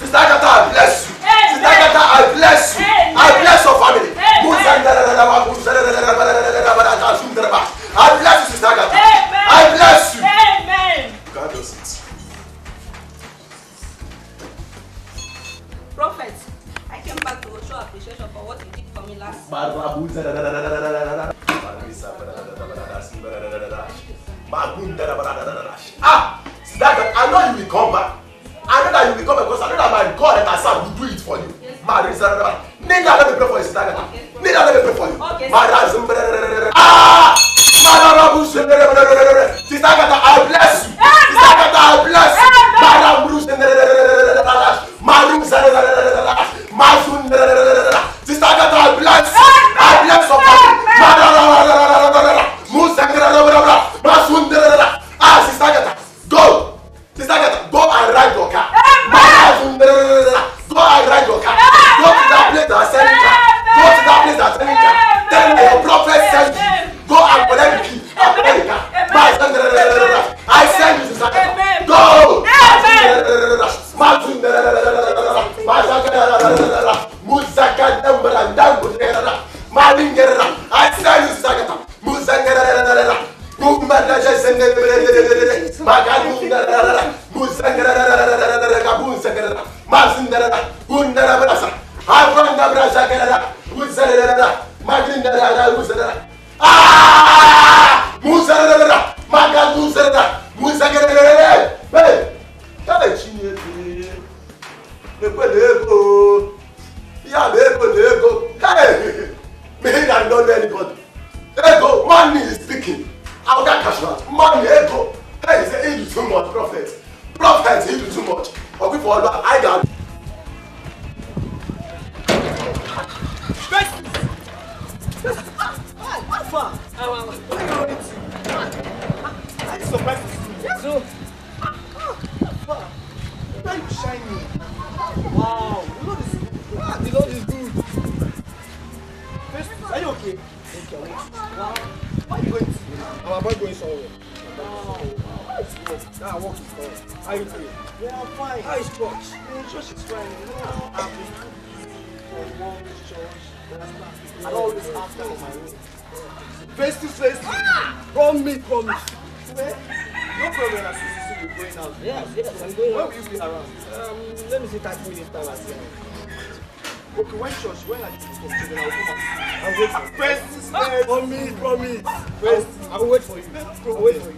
Sister Agatha, I bless you. Sister Agatha, I bless you. I bless your family. I bless you, Sister Agatha. I bless you. Amen. You can't just sit. Prophet, I came back to show appreciation for what you did for me last year. Sister Agatha, I know you will come back. I know that you will come because I know that my God and my son will do it for you. Nigga, let me pray for you, Sister Agatha. Nigga, let me pray for you. Sister Agatha, I bless you. Sister Agatha, I bless you. Sister Agatha, I bless you. I bless your family. Sister Agatha, go. Sister Agatha, go and ride your car. Go and ride your car. Go to that place that is selling car. Go to that place that is selling car. Tell me your prophet sent you. Go and collect the key and collect the car. I send you, Sister Agatha. Go. I send you, Sister Agatha. Ego, money is speaking. I'll get cash out. Money, ego. Hey, he said, he do too much, prophet. Prophet, he do too much. Okay, for all that, I got. How far? Where are you going to? I'm surprised to see you. So, how far? Why are you shining? Wow, the Lord is good. The Lord is good. First, are you okay? Okay, wow. Why are you going to? I'm about going somewhere. Wow. How is work? Now I work is fine. How are you doing? Yeah, I'm fine. How is church? Yeah, church is fine. You know, I've been from work, church, I always have time on my own. Face to face. Promise. Where? No problem, I see you going out. Yes, I'm going out. When will you be around? Let me see 30 minutes time as well. Okay, when church, when are you going to come? I'll come back. I'll wait for you. Promise. I'll wait for you. I'll wait for you.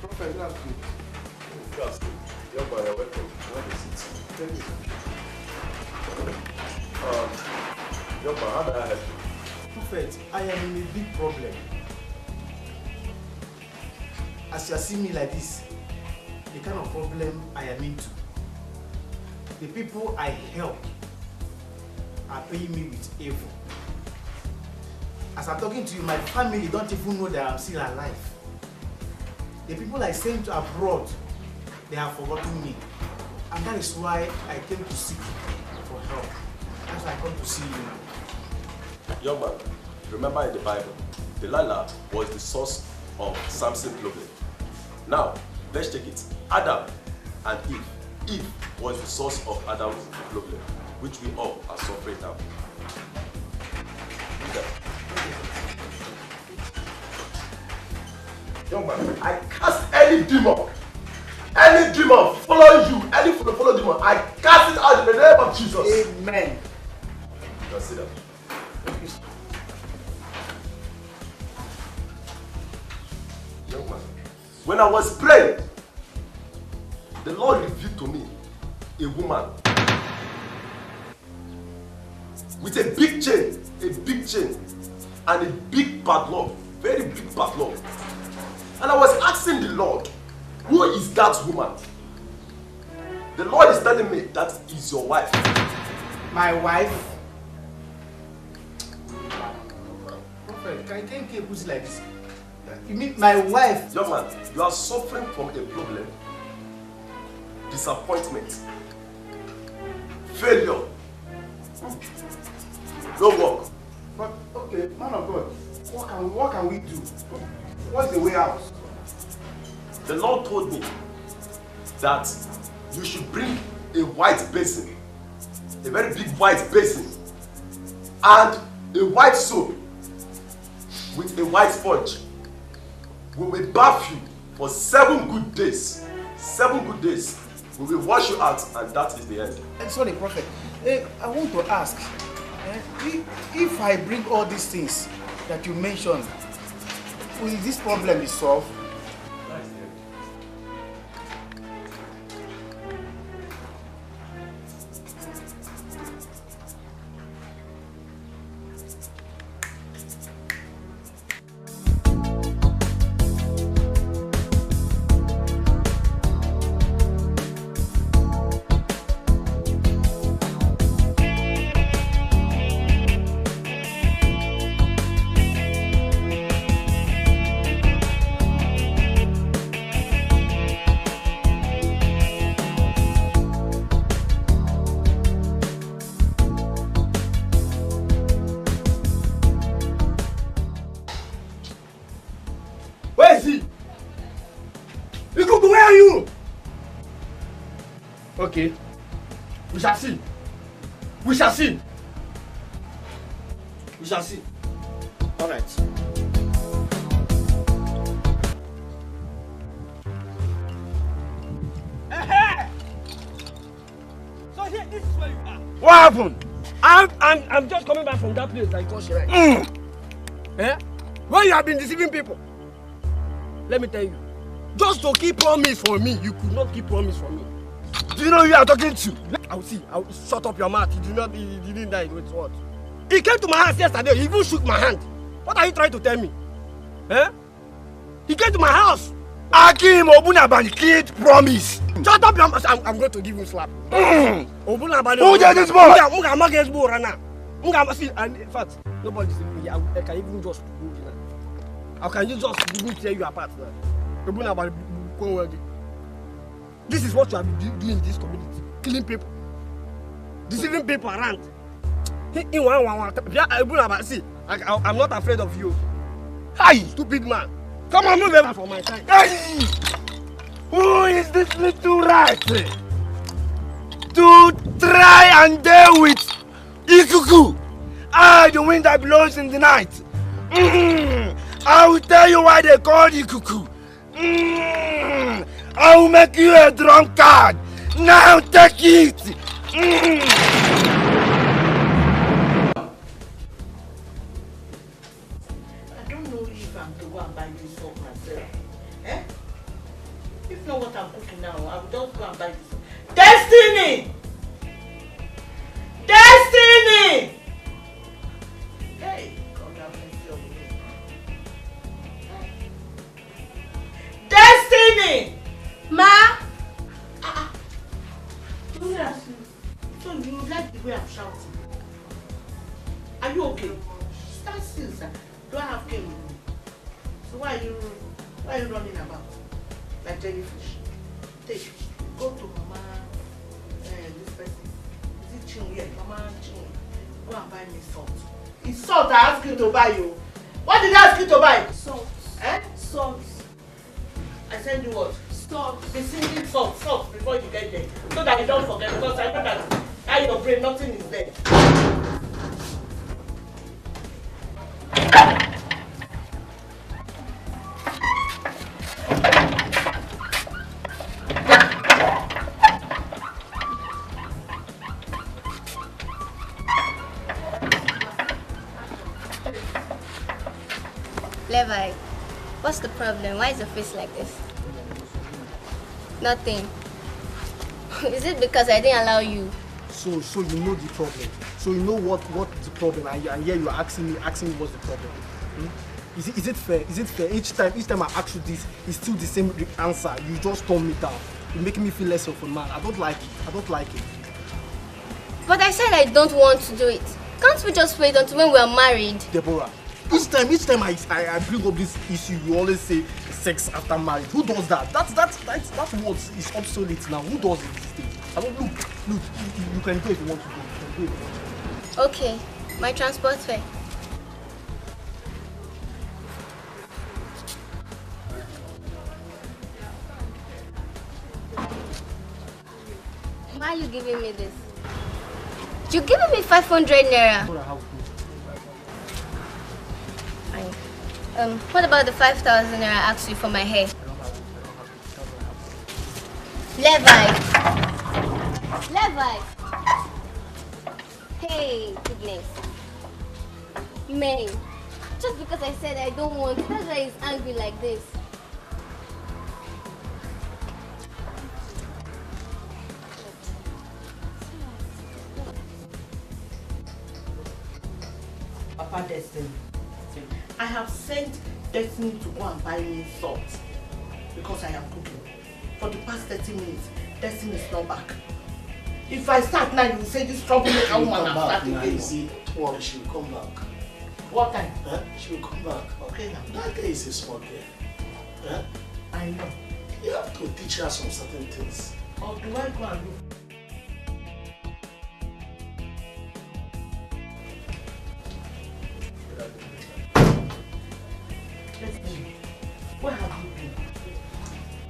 Prophet, good afternoon. Good afternoon. You're welcome. Have a seat. Thank you. Yopa, how may I help you? Prophet, I am in a big problem. As you see me like this, the kind of problem I am into. The people I help are paying me with evil. As I'm talking to you, my family don't even know that I'm still alive. The people I sent abroad, they have forgotten me. And that is why I came to seek for help. That's why I come to see you now. Young man, remember in the Bible, Delilah was the source of Samson's problem. Now, let's check it. Adam and Eve. Eve was the source of Adam's problem, which we all are suffering now. Young man, I cast any demon follow you, any follow demon, I cast it out in the name of Jesus. Amen. Now sit down. Young man, when I was praying, the Lord revealed to me a woman with a big chain, and a big padlock, very big padlock. And I was asking the Lord, who is that woman? The Lord is telling me that is your wife. My wife? Prophet, can you keep pussy like this? You mean my wife? Young man, you are suffering from a problem, disappointment, failure, no work, But, okay, man of God, what can we do? What's the way out? The Lord told me that you should bring a white basin, a very big white basin, and a white soap with a white sponge. We will bath you for 7 good days. 7 good days. We will wash you out, and that is the end. Sorry, Prophet. I want to ask, if I bring all these things that you mentioned, will this problem be solved? Okay. We shall see. We shall see. We shall see. All right. So here, this is where you are. What happened? I'm just coming back from that place that you call Shirai. Where you have been deceiving people. Let me tell you. Just to keep promise for me, you could not keep promise for me. Do you know who you are talking to? I will see. Shut up your mouth. You didn't die with what? He came to my house yesterday. He even shook my hand. What are you trying to tell me? He came to my house. Akim Obunabani killed promise. Shut up your mouth. I'm going to give him slap. Obunabani. Who did this boy? I'm against boy right now. See, in fact, nobody's in me. I can even just go now. How can you just even tear you apart now? Obunabani. This is what you have been doing in this community. Killing people. Deceiving people around. See, I'm not afraid of you. Hi, stupid man. Come on, move over from my side. Hey! Who is this little rat? To try and deal with Ikuku. The wind that blows in the night. I will tell you why they call Ikuku. I will make you a drunkard. Now take it. I don't know if I'm to go and buy this soap myself. If not what I'm cooking now, I will just go and buy this soap. Destiny! Destiny! Hey, God have mercy on me. Destiny! Ma! So you like the way I'm shouting? Are you okay? Stand still, sir. Do I have cane with me? So why are you running about? Like jellyfish? Take, go to Mama, this person. Is it Chinwe? Yeah, Mama Chinwe. Go and buy me salt. It's salt I asked you to buy you. What did I ask you to buy? Salt. Salt. I send you what? Salt. Be singing salt before you get there. So that you don't forget, because I know that out your brain nothing is there. Levi, what's the problem? Why is your face like this? Nothing. Is it because I didn't allow you? So you know the problem. So you know what the problem, and here you are asking me what's the problem. Is it fair? Is it fair? Each time I ask you this, it's still the same answer. You just turn me down. You're making me feel less of a man. I don't like it. But I said I don't want to do it. Can't we just wait until when we are married? Deborah, each time I bring up this issue, you always say sex after marriage. Who does that? That's what is obsolete now. Who does it these days? I don't look. You can go if you want to go. Okay, my transport fare. Why are you giving me this? You're giving me 500 naira. What about the 5,000 naira I asked you for my hair? Levi! Hey, goodness. Man, just because I said I don't want, that's why he's angry like this. Papa Destiny, I have sent Destiny to go and buy me salt because I am cooking. For the past 30 minutes, Destiny is not back. If I start now, you will say this troublemaker woman has started again. Don't worry, she will come back. What time? She will come back. Okay now. That girl is a small girl. I know. You have to teach her some certain things. Or do I go and do? Where have you been?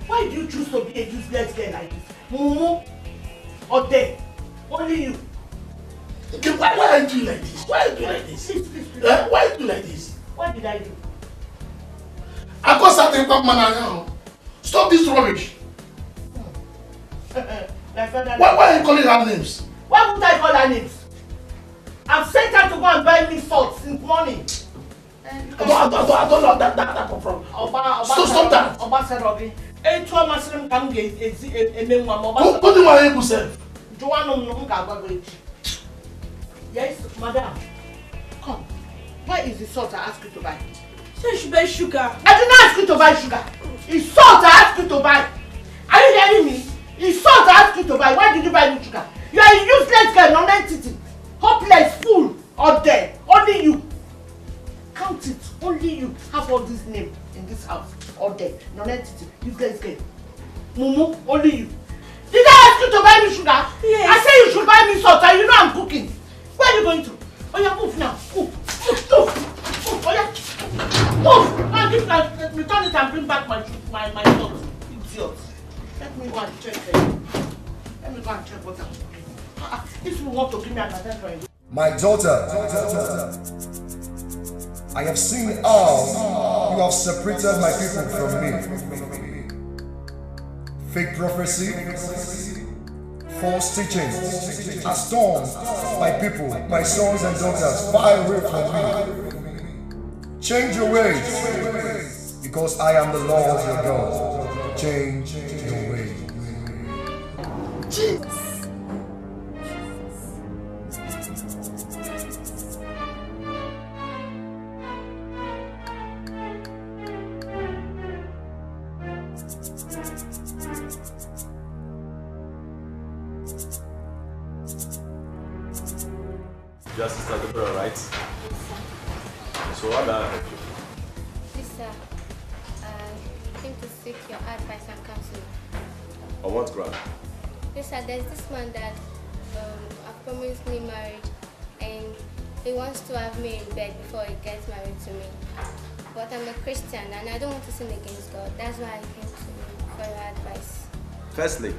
Why do you choose to be a useless girl like this? Mumu? Or there? Only you? Okay, why are you doing like this? Why are you doing like this? Please. Why are you doing like this? What did I do? I got something come man now. Stop this rubbish. Why are you calling her names? Why would I call her names? I've sent her to go and buy me salt since morning. I don't know that come from. Stop that. What do I able say? Yes, madam. Come. Where is the salt I asked you to buy? Say you should buy sugar. I did not ask you to buy sugar. It's salt I asked you to buy. Are you hearing me? It's salt I asked you to buy. Why did you buy me sugar? You are a useless girl, non-entity. Hopeless, fool, or dead. Only you. Count it. Only you have all this name in this house. Or dead. Non-entity. Useless girl. Mumu, only you. Did I ask you to buy me sugar? Yes. I said you should buy me salt and you know I'm cooking. Where are you going to? Oh yeah, move now. Move. Oh yeah. Move. Now return it and bring back my salt. Idiot. Let me go and check it. Let me go and check what I'm doing. If you want to give me an attention. My daughter, I have seen how you have separated my people from me. Fake prophecy, false teaching has torn my people, my sons and daughters far away from me. Change your ways, because I am the Lord your God. Change your ways. Jesus. Your sister Deborah, right? So how do I help you? Sister, I came to seek your advice and counsel. On what ground? Sister, there's this man that promised me marriage and he wants to have me in bed before he gets married to me. But I'm a Christian and I don't want to sin against God. That's why I came to you for your advice. Firstly,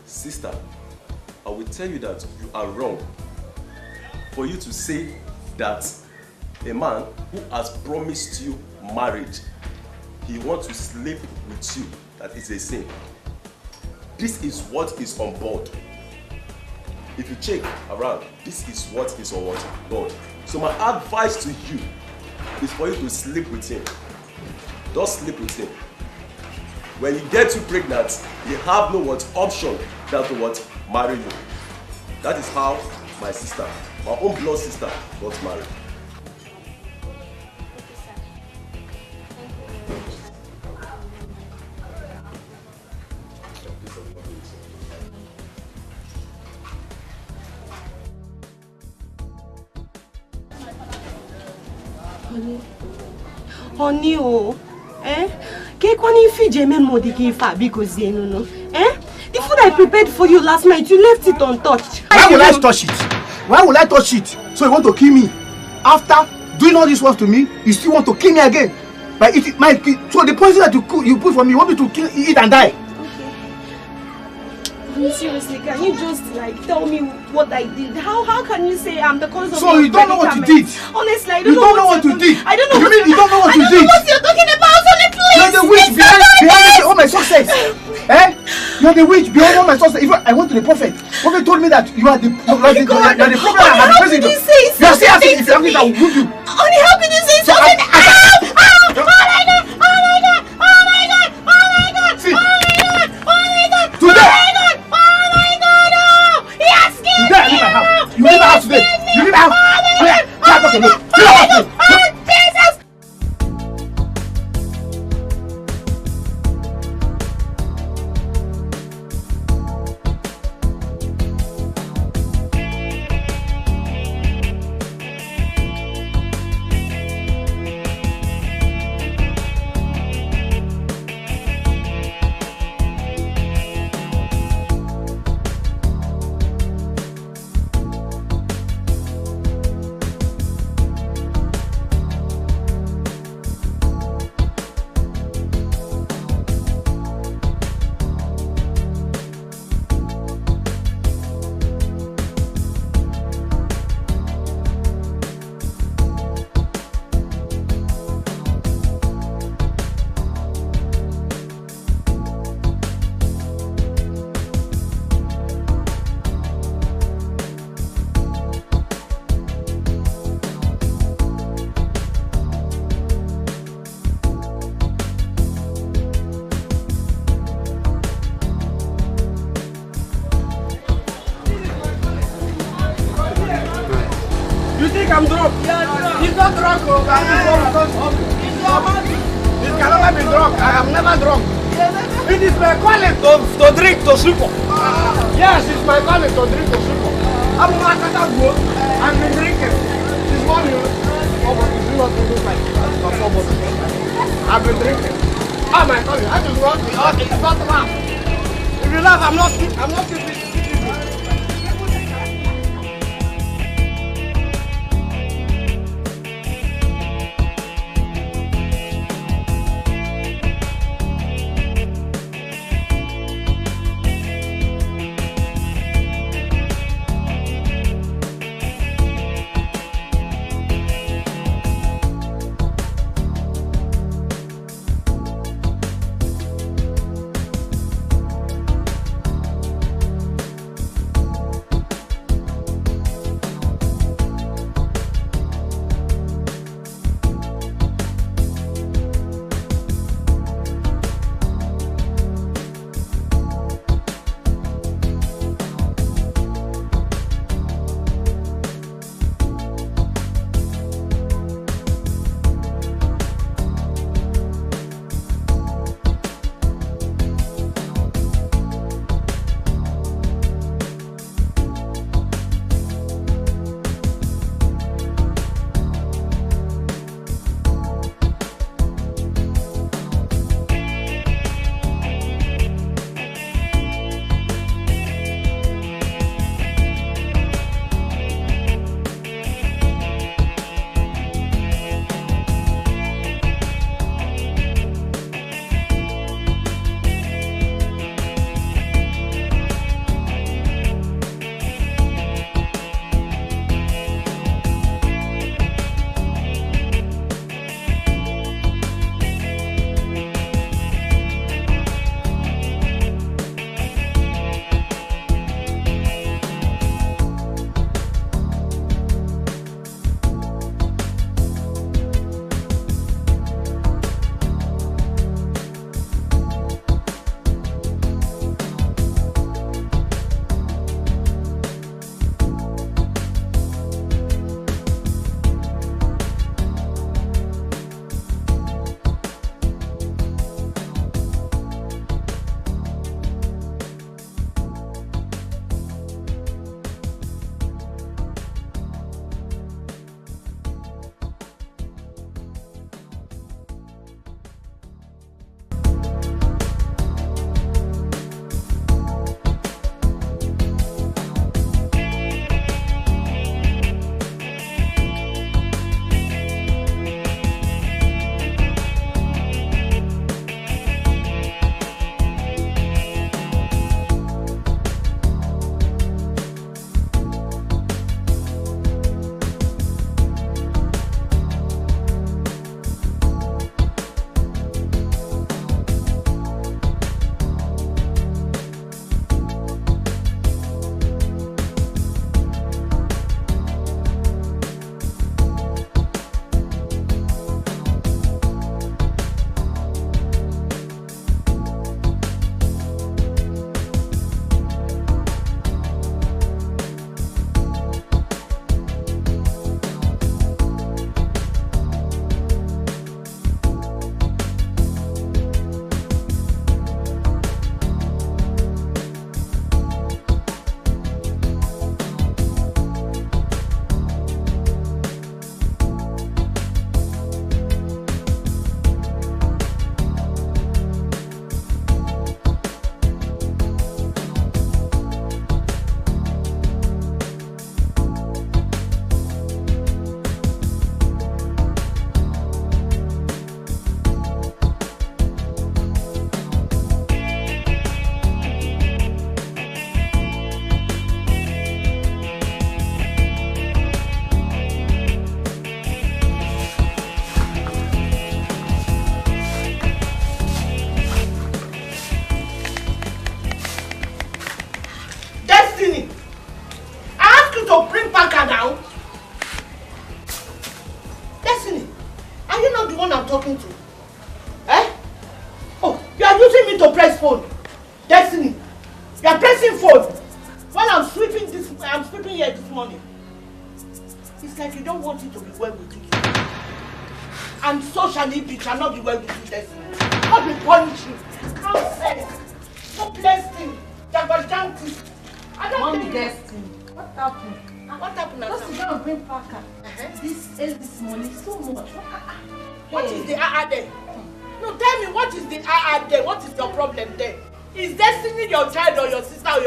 sister, I will tell you that you are wrong for you to say that a man who has promised you marriage, he wants to sleep with you, that is a sin. This is what is on board. If you check around, this is what is on board. So my advice to you is for you to sleep with him. Don't sleep with him. When you get you pregnant, you have no option than to marry you. That is how my sister, my own blood sister, got married. Honey, oh, the food I prepared for you last night, you left it untouched. Why will I touch it? Why will I touch it? So you want to kill me? After doing all this work to me, you still want to kill me again? By eating so the poison that you put for me, you want me to eat and die? Seriously, can you just like tell me what I did? How can you say I'm the cause of So your you don't know what you did? Honestly, I You don't know what you did? I don't know. You mean you don't know what you did? I don't know what you're talking about. Only please. You're the witch behind all my success. Eh? You're the witch behind all my success. Even I went to the prophet. Prophet told me that you are the prophet. You are the president. You are still asking if you have it, I will give you. Only how can you say something? Oh my God! Oh my God! Oh my God! Oh my God! See. Oh my God! Oh my God! Today. Oh my God! Oh! He has scared Today I leave my house. You leave my house today. You leave my house. Oh yeah. Get out of the way. Get out of the way. I'm drunk. He's not drunk. This can never be drunk. I am never drunk. It is my calling to drink, to sleep. Yes, it's my calling to drink, to sleep. I'm not good. I've been drinking. This morning, I've been drinking. Oh my God, I just want to. It's not laugh. If you laugh, I'm not sleeping. talking to? Eh? Oh, you are using me to press phone. Destiny, you are pressing phone. While I'm sweeping here this morning. It's like you don't want it to be well with you. And so shall it be, shall not be well with you, Destiny. God will punish you. Can't say. Hopeless thing. Jabajanti. I don't Mommy think Destiny, what happened? What happened now? Just to bring packer. This early this morning, so much. What is the there? No, tell me, what is the there? What is your problem there? Is Destiny your child or your sister or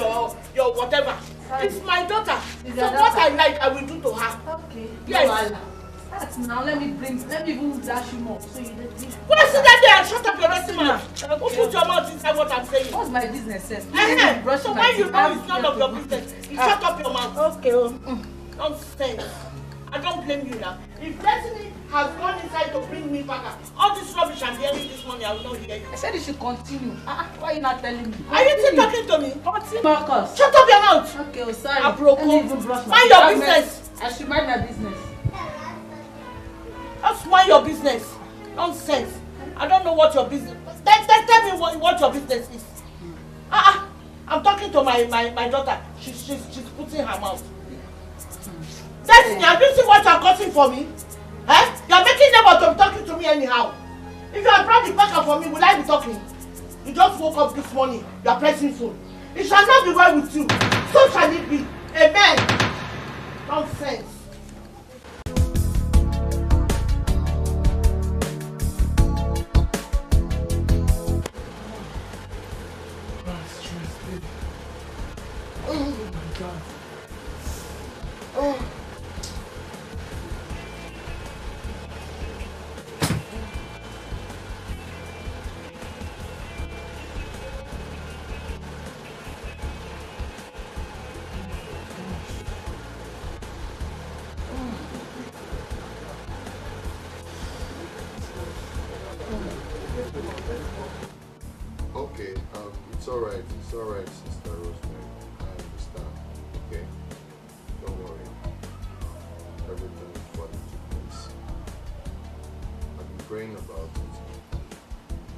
your whatever? Sorry. It's my daughter. So what I like, I will do to her. Okay. Yes. That's now. Let me even dash you more. So you don't think. Go and sit down there and shut up your dirty mouth. Go put your mouth inside what I'm saying. What's my business, sir? So when you know it's none of your business, you shut up your mouth. Okay. Nonsense. I don't blame you now. If Destiny has gone inside to bring me back, all this rubbish I'm hearing this morning, I will not hear you. I said you should continue. Why are you not telling me? Are you still talking to me? Continue. Marcus. Shut up your mouth. Okay, oh, sorry. Let me even brush my mind your business. I should mind my business. Just mind your business. Nonsense. I don't know what your business. Tell me what your business is. I'm talking to my daughter. She's putting her mouth. Destiny, have you seen what you're causing for me? Eh? You're making them out of talking to me anyhow. If you are brought the packer for me, will I be talking? You just woke up this morning. You are pressing phone. It shall not be well with you. So shall it be. Amen. Nonsense. Oh my God. Oh. Okay, it's alright, Sister Rosemary. I understand, okay? Don't worry. Everything will fall into place. I've been praying about it. I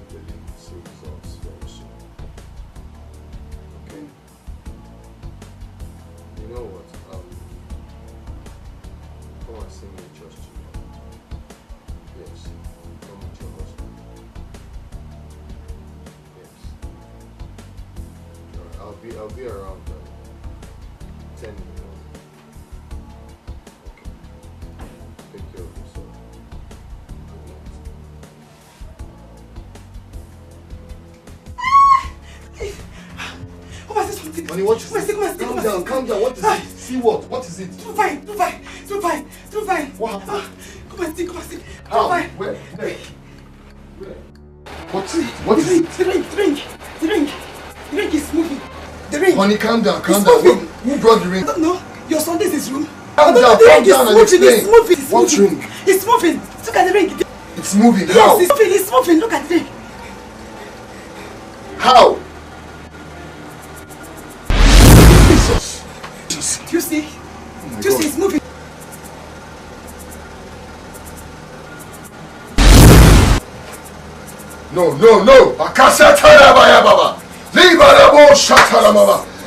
believe we'll see results very soon. Okay? You know what? Come and see me in church tomorrow. Yes, come with your husband. I'll be around 10 in the morning. Okay. Take care of yourself. Come on, say something. Honey, what is it? Calm down. What is it? See what? What is it? Too fine. What happened? Come and see. How? Where? What's it? What is it? The drink is moving. The ring. Honey, calm down. Who brought the ring? I don't know. Your son is his room. Calm down and explain. It's moving. What ring? It's moving. Look at the ring. It's moving. Yes, How? It's moving. Look at the ring. How? Jesus. Do you see? Oh Do you see? It's moving. No.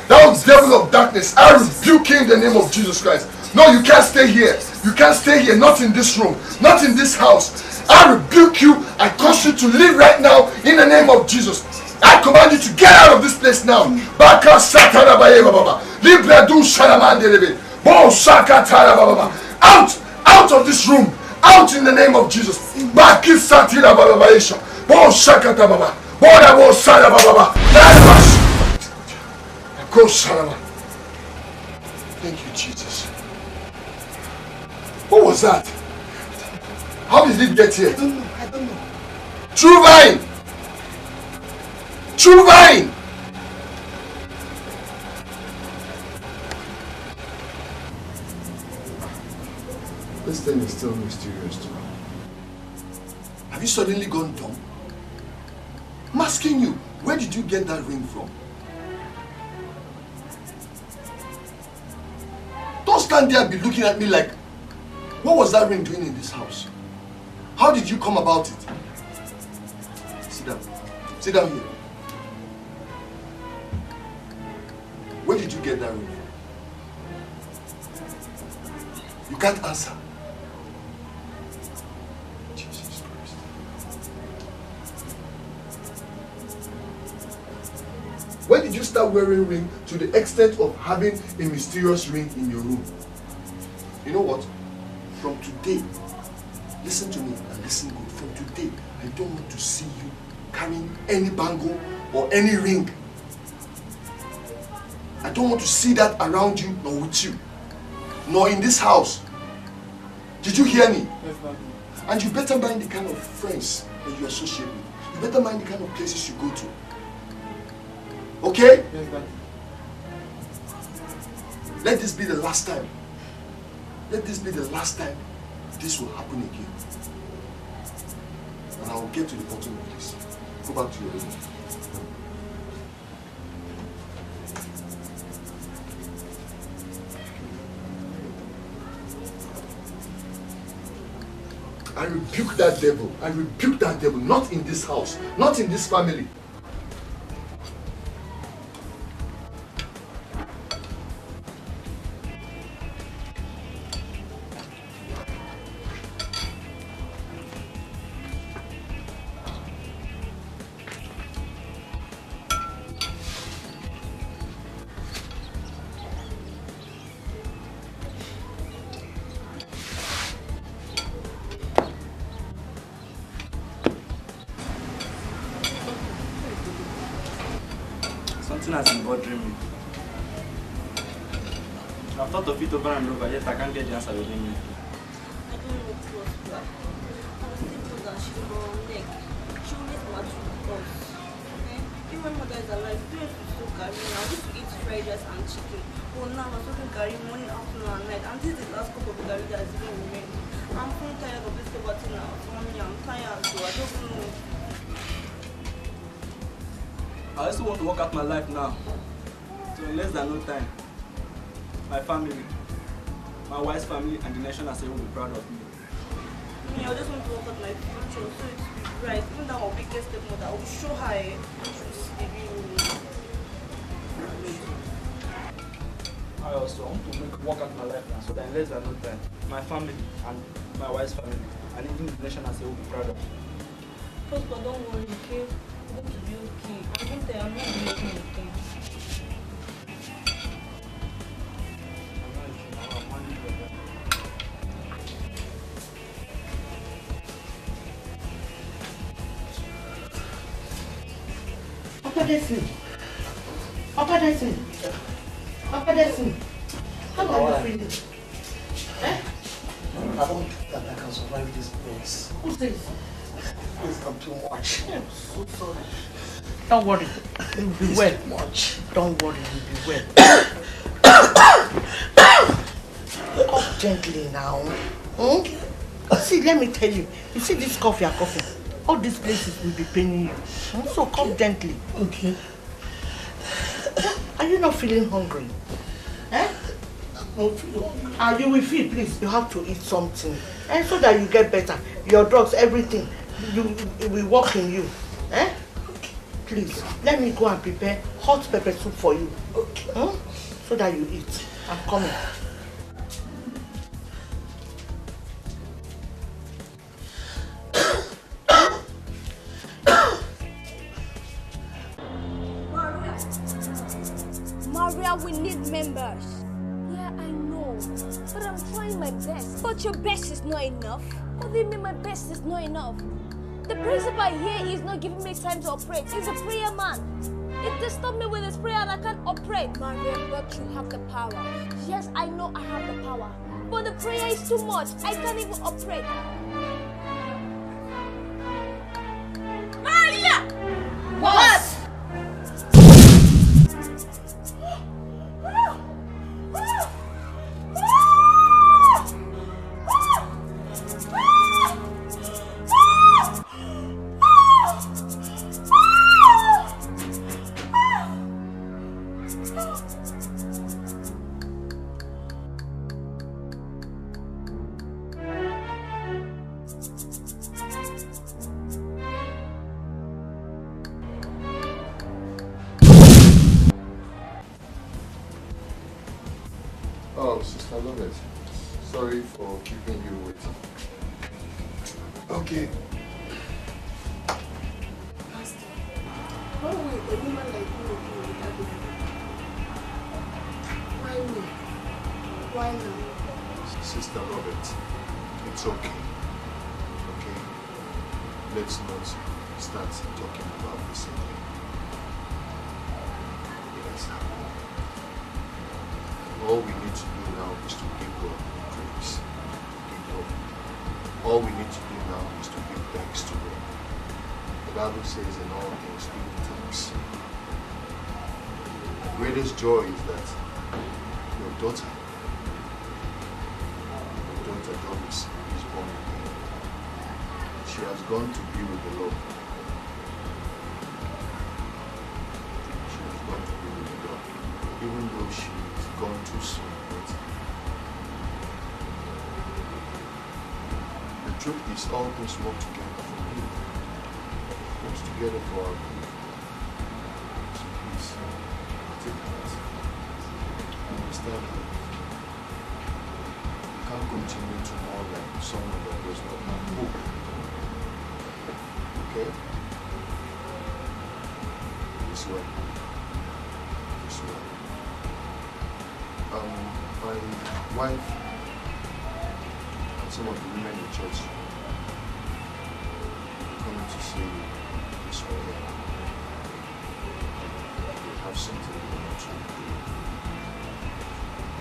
That devil of darkness, I rebuke you in the name of Jesus Christ. No, you can't stay here. You can't stay here. Not in this room. Not in this house. I rebuke you. I cause you to leave right now in the name of Jesus. I command you to get out of this place now. Out of this room. Out in the name of Jesus. Thank you, Jesus. What was that? How did it get here? I don't know. True vine! This thing is still mysterious to me. Have you suddenly gone dumb? I'm asking you, where did you get that ring from? Don't stand there and be looking at me like, what was that ring doing in this house? How did you come about it? Sit down. Sit down here. Where did you get that ring? You can't answer. Jesus Christ. When did you start wearing ring to the extent of having a mysterious ring in your room? You know what? From today, listen to me and listen good. From today, I don't want to see you carrying any bangle or any ring. I don't want to see that around you nor with you, nor in this house. Did you hear me? Yes, Daddy. And you better mind the kind of friends that you associate with. You better mind the kind of places you go to. Okay? Yes, Daddy. Let this be the last time. Let this be the last time this will happen again. And I will get to the bottom of this. Go back to your room. I rebuke that devil. I rebuke that devil. Not in this house. Not in this family. Something has been bothering me. I've thought of it over and over, yet I can't get the answer within me. I don't know what was that. I was thinking that she was on neck. She always Madu with us. Even when mother is alive, we don't used to carry now. We used to eat fried rice and chicken. But now we're talking carry morning, afternoon and night. And this is the last cup of curry that is even remaining. I'm so tired of this thing now. Mommy, I'm tired, so I don't know. I also want to work out my life now. So in less than no time, my family, my wife's family and the nation as a whole will be proud of me. Me, I just want to work out my future, so it's right. Even that our biggest stepmother, I will show her it. I also want to work out my life now, so that in less than no time, my family and my wife's family and even the nation as a whole will be proud of me. First, but don't worry, okay? I'm going to be okay. I'm going to tell you, I'm not doing anything. Papa Destiny. Papa Destiny. How are you feeling? Eh? I don't think that I can survive this place. Who says? It's not too much. I'm so sorry. Don't worry. You'll be well. Much. Don't worry, you'll be well. Cough gently now. See, let me tell you. You see this cough you're coughing? All these places will be paining you. So cough gently. Okay. Are you not feeling hungry? Eh? I'm not feeling hungry. You will feel, please. You have to eat something. And so that you get better. Your drugs, everything. It will work in you. Eh? Please, let me go and prepare hot pepper soup for you. Okay. So that you eat. I'm coming. Maria, we need members. Yeah, I know. But I'm trying my best. But your best is not enough. What do you mean my best is not enough? The principal here is not giving me time to operate. He's a prayer man. If they stop me with this prayer and I can't operate, Maria, but you have the power. Yes, I know I have the power. But the prayer is too much. I can't even operate. Maria! What? Oh, Sister Lovett. Sorry for keeping you waiting. Okay. Pastor, why would a woman like you be with that baby? Why me? Why now? Sister Lovett, it's okay. Okay? Let's not start talking about this again. It has happened. All we need to do now is to give God praise. Give God. All we need to do now is to give thanks to God. The Bible says in all things give thanks. The greatest joy is that your daughter Doris is born again. She has gone to be with the Lord. She has gone to be with the Lord. Even though she has gone too soon, but the truth is all things work together for good. Works together for our good. So please, take that. Understand that. Can't continue to mourn like someone that does not have hope. Okay? This way. This way. My wife and some of the women in church are coming to see you this way. They have something they want to do.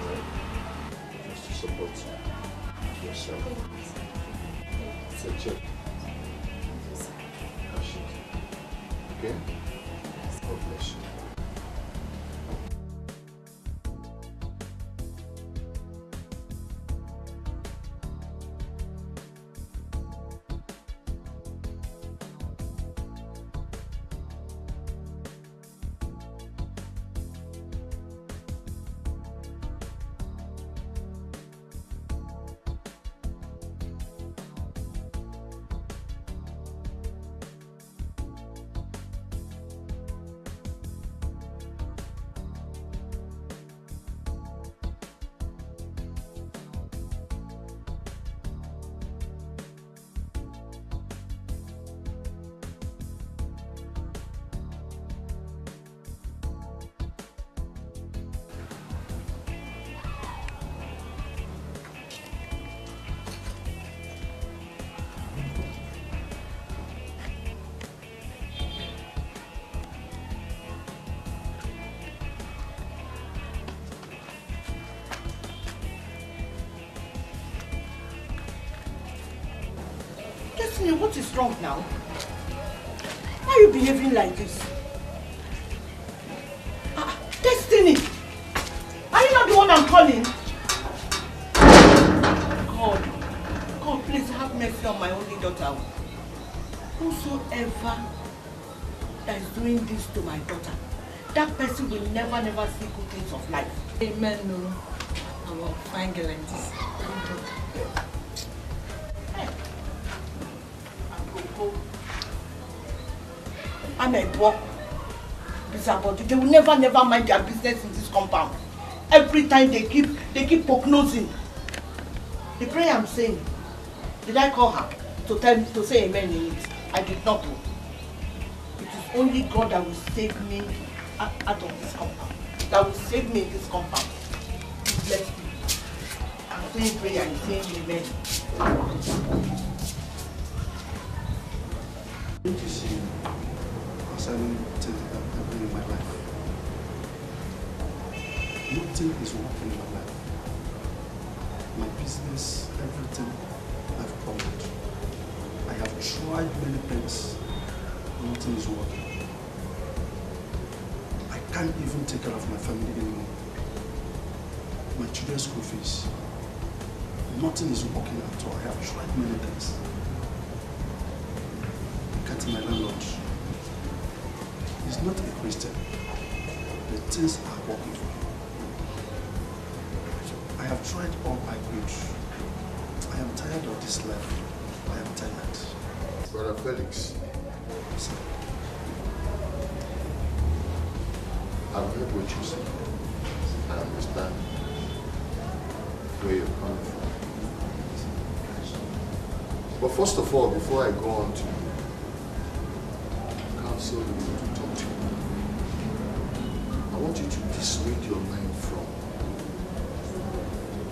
Alright? Just to support yourself. It's a check. Cash it. Okay? God bless you. What is wrong now? Why are you behaving like this? Destiny! Are you not the one I'm calling? God, please have mercy on my only daughter. Whosoever that is doing this to my daughter, that person will never see good things of life. Amen, no. I will find girl like this. I'm a dog. They will never mind their business in this compound. Every time they keep prognosing. The prayer I'm saying, did I call her to say amen in it? I did not know. It is only God that will save me out of this compound. That will save me in this compound. Bless me. I'm saying prayer and saying amen. Don't you see concerning things that happen in my life? Nothing is working in my life. My business, everything, I've problems. I have tried many things. Nothing is working. I can't even take care of my family anymore. My children's school fees. Nothing is working at all. I have tried many things. My landlord is not a Christian. The things are working for him. I have tried all I could. I am tired of this life. I am tired. Brother Felix, sir. I've heard what you say. I understand. where you're coming from. But first of all, before I go on to counsel you, to talk to you, I want you to dissuade your mind from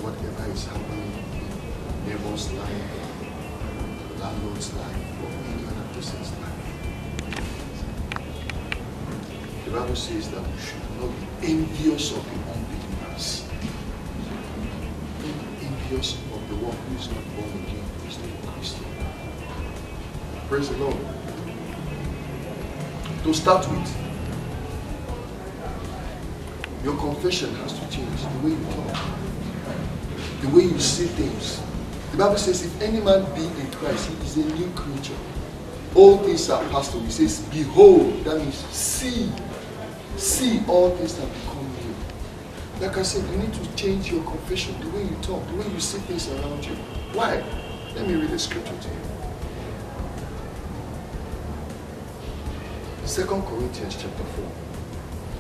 whatever is happening in neighbor's life, landlord's life, or any other person's life. The Bible says that we should not be envious of the unbelievers. Don't be envious of the one who is not born again, who is not a Christian. Praise the Lord. To start with, your confession has to change. The way you talk, the way you say things. The Bible says, if any man be in Christ, he is a new creature. All things are passed away. It says, behold, that means see. See, all things have become new. Like I said, you need to change your confession, the way you talk, the way you see things around you. Why? Let me read the scripture to you. 2 Corinthians chapter 4.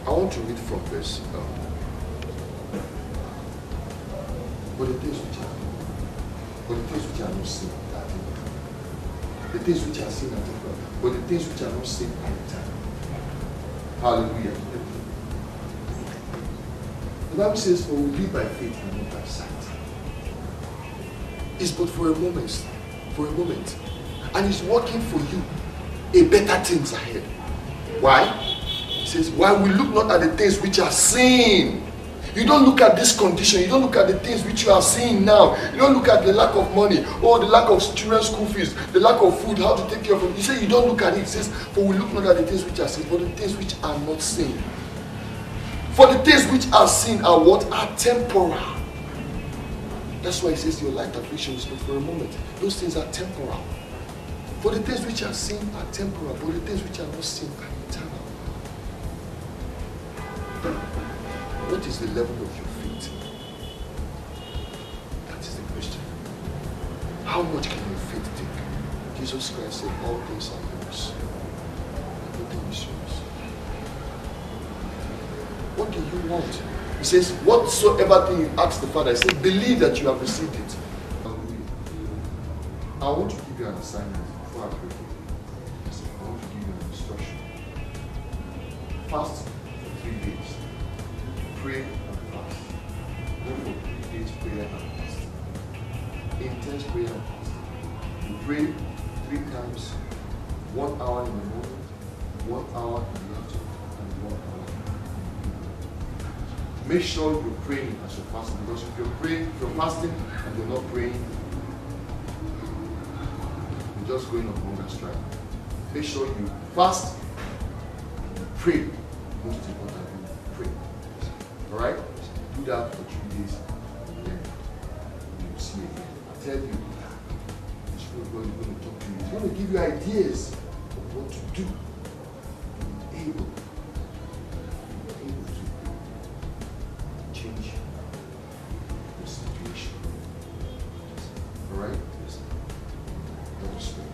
I want to read from verse but the things which are not seen are temporal. The things which are seen are temporal, but the things which are not seen are eternal. Hallelujah. The Bible says, for we live by faith and not by sight. It's but for a moment, and it's working for you a better things ahead. Why? It says, while we look not at the things which are seen. You don't look at this condition. You don't look at the things which you are seeing now. You don't look at the lack of money or the lack of children's school fees, the lack of food, how to take care of it. You say you don't look at it. It says, for we look not at the things which are seen, but the things which are not seen. For the things which are seen are what? Are temporal. That's why it says your light affliction is not for a moment. Those things are temporal. For the things which are seen are temporal, but the things which are not seen are eternal. What is the level of your faith? That is the question. How much can your faith take? Jesus Christ said, all things are yours. Everything is yours. What do you want? He says, whatsoever thing you ask the Father, he says, believe that you have received it. Hallelujah. I want to give you an assignment before I pray for you. I want to give you an instruction. Fast for 3 days. Pray and fast. Go for 3 days prayer and fast. Intense prayer and fast. You pray 3 times, 1 hour in the morning, 1 hour in the afternoon, and 1 hour. Make sure you're praying as you're fasting, because if you're fasting and you're not praying, you're just going on hunger strike. Make sure you fast and you pray. Most importantly, pray. Alright? Do that for 2 days and then you will see again. I tell you, the Spirit of God is going to talk to you. He's going to give you ideas of what to do. Be able to change your situation. Alright? Let us pray.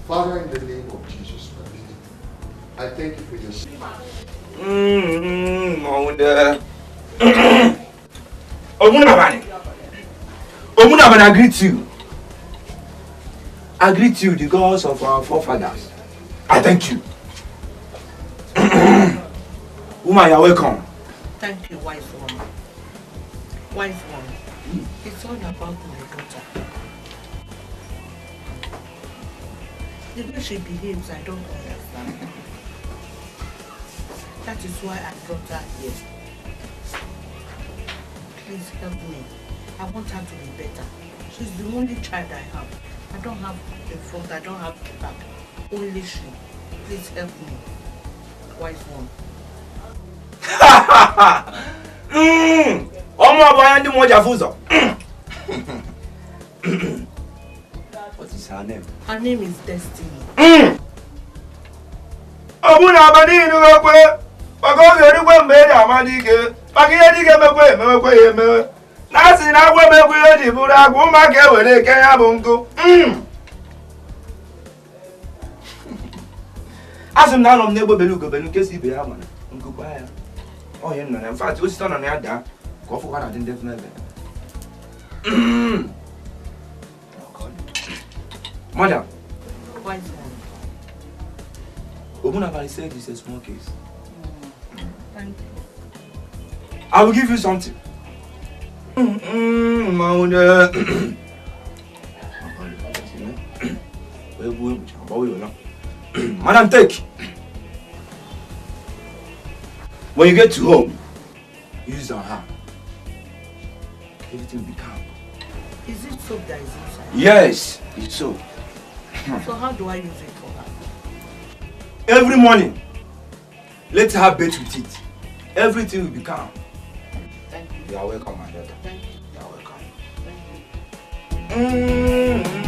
Father, in the name of Jesus Christ, I thank you for your Omunabani, I greet you. I greet you, the gods of our forefathers. I thank you. Woman, you are welcome. Thank you, wife one. Wife one. It's all about my daughter. The way she behaves, I don't understand. That is why I brought her here. Please help me. I want her to be better. She's the only child I have. I don't have the front, I don't have the back. Only she. Please help me. Wife one. What is her name? Her name is Destiny. Oh, yeah, in fact, what's done on the other? Go for what I didn't definitely. Madam. Why is that? Ogunabali said it's a small case. Thank you. I will give you something. Madam, take. When you get to home, use on her. Everything will be calm. Is it soap that is inside? Yes, it's so. So how do I use it for her? Every morning, let her bathe with it. Everything will be calm. Thank you. You are welcome, my daughter. Thank you. You are welcome. Thank you.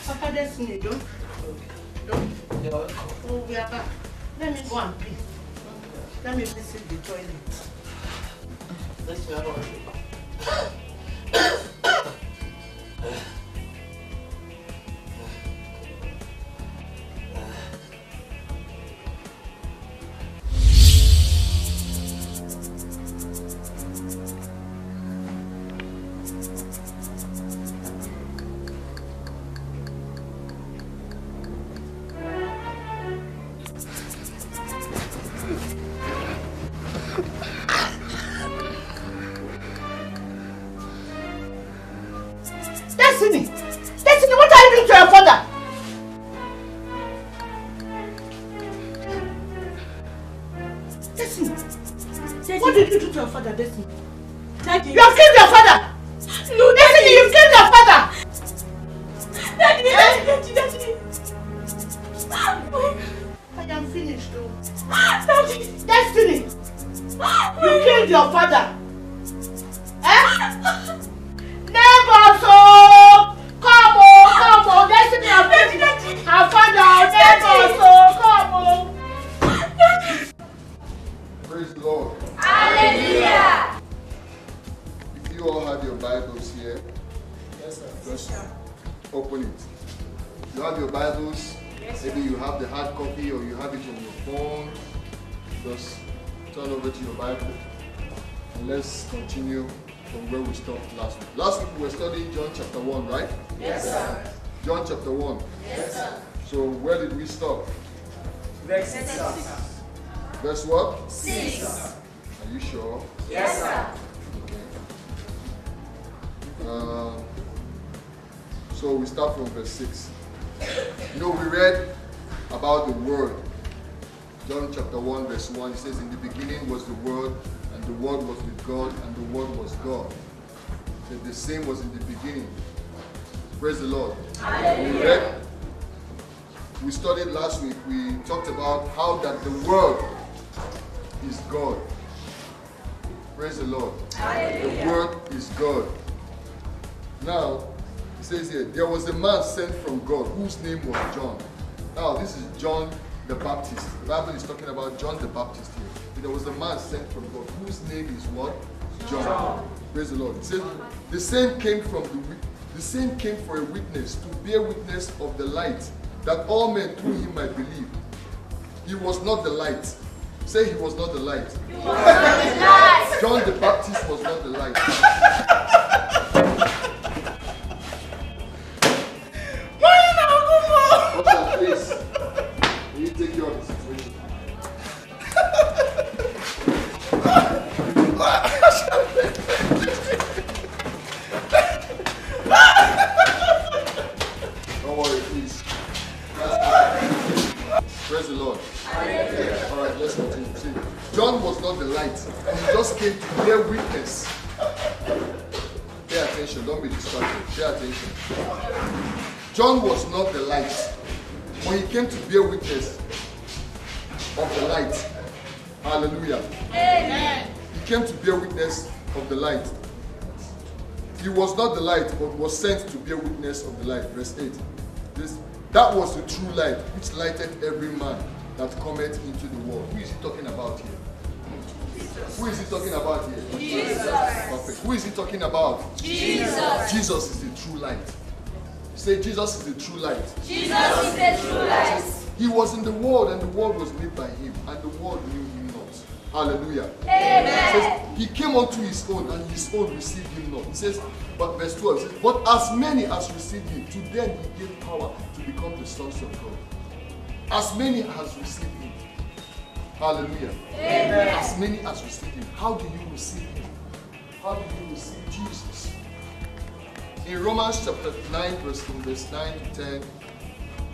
Papa Destiny, don't. Oh, we are back. Let me go and pee. Let me visit the toilet. Let's go. Destiny! Destiny, what are you doing to your father? Destiny! What did you do to your father, Destiny? Daddy. You have killed your father! No, Destiny, you've killed your father! Daddy, I am finished though. Daddy. Destiny! You killed your father! Eh? Neighbors, oh! Come on, Destiny, I've killed her father, neighbors, oh! Come on! Praise the Lord. Hallelujah! If you all have your Bibles here, yes, sir. Just open it. You have your Bibles, yes, maybe you have the hard copy or you have it on your phone. Just turn over to your Bible and let's continue from where we stopped last week. Last week we were studying John chapter 1, right? Yes, sir. John chapter 1. Yes, sir. So where did we stop? Verse 6. Verse what? 6. Are you sure? Yes, sir. Okay. So we start from verse 6. You know, we read about the Word. John chapter 1 verse 1, it says, in the beginning was the Word, and the Word was with God, and the Word was God. That the same was in the beginning. Praise the Lord. Hallelujah. We studied last week, we talked about how that the Word is God. Praise the Lord. Hallelujah. The Word is God. Now, it says here, there was a man sent from God whose name was John. Now, this is John the Baptist. The Bible is talking about John the Baptist here. There was a man sent from God whose name is what? John. Praise the Lord. It says, the same came for a witness, to bear witness of the light, that all men through him might believe. He was not the light. Say he was not the light. He was not the light. John the Baptist was not the light. What's that face? Will you take care of the situation? Don't worry, please. Praise the Lord. Alright, let's continue. See, John was not the light. He just came to bear witness. Pay attention, don't be distracted. Pay attention. John was not the light, but he came to bear witness of the light. Hallelujah. Amen. He came to bear witness of the light. He was not the light, but was sent to bear witness of the light. Verse 8. That was the true light, which lighted every man that cometh into the world. Who is he talking about here? Who is he talking about here? Jesus. Perfect. Who is he talking about? Jesus. Jesus is the true light. Say, Jesus is the true light. Jesus is the true light. He was in the world, and the world was made by him, and the world knew him not. Hallelujah. Amen. It says, he came unto his own, and his own received him not. He says, but verse 12 says, but as many as received him, to them he gave power to become the sons of God. As many as received him. Hallelujah. Amen. As many as received him. How do you receive him? How do you receive Jesus? In Romans chapter 9, verse 9 to 10,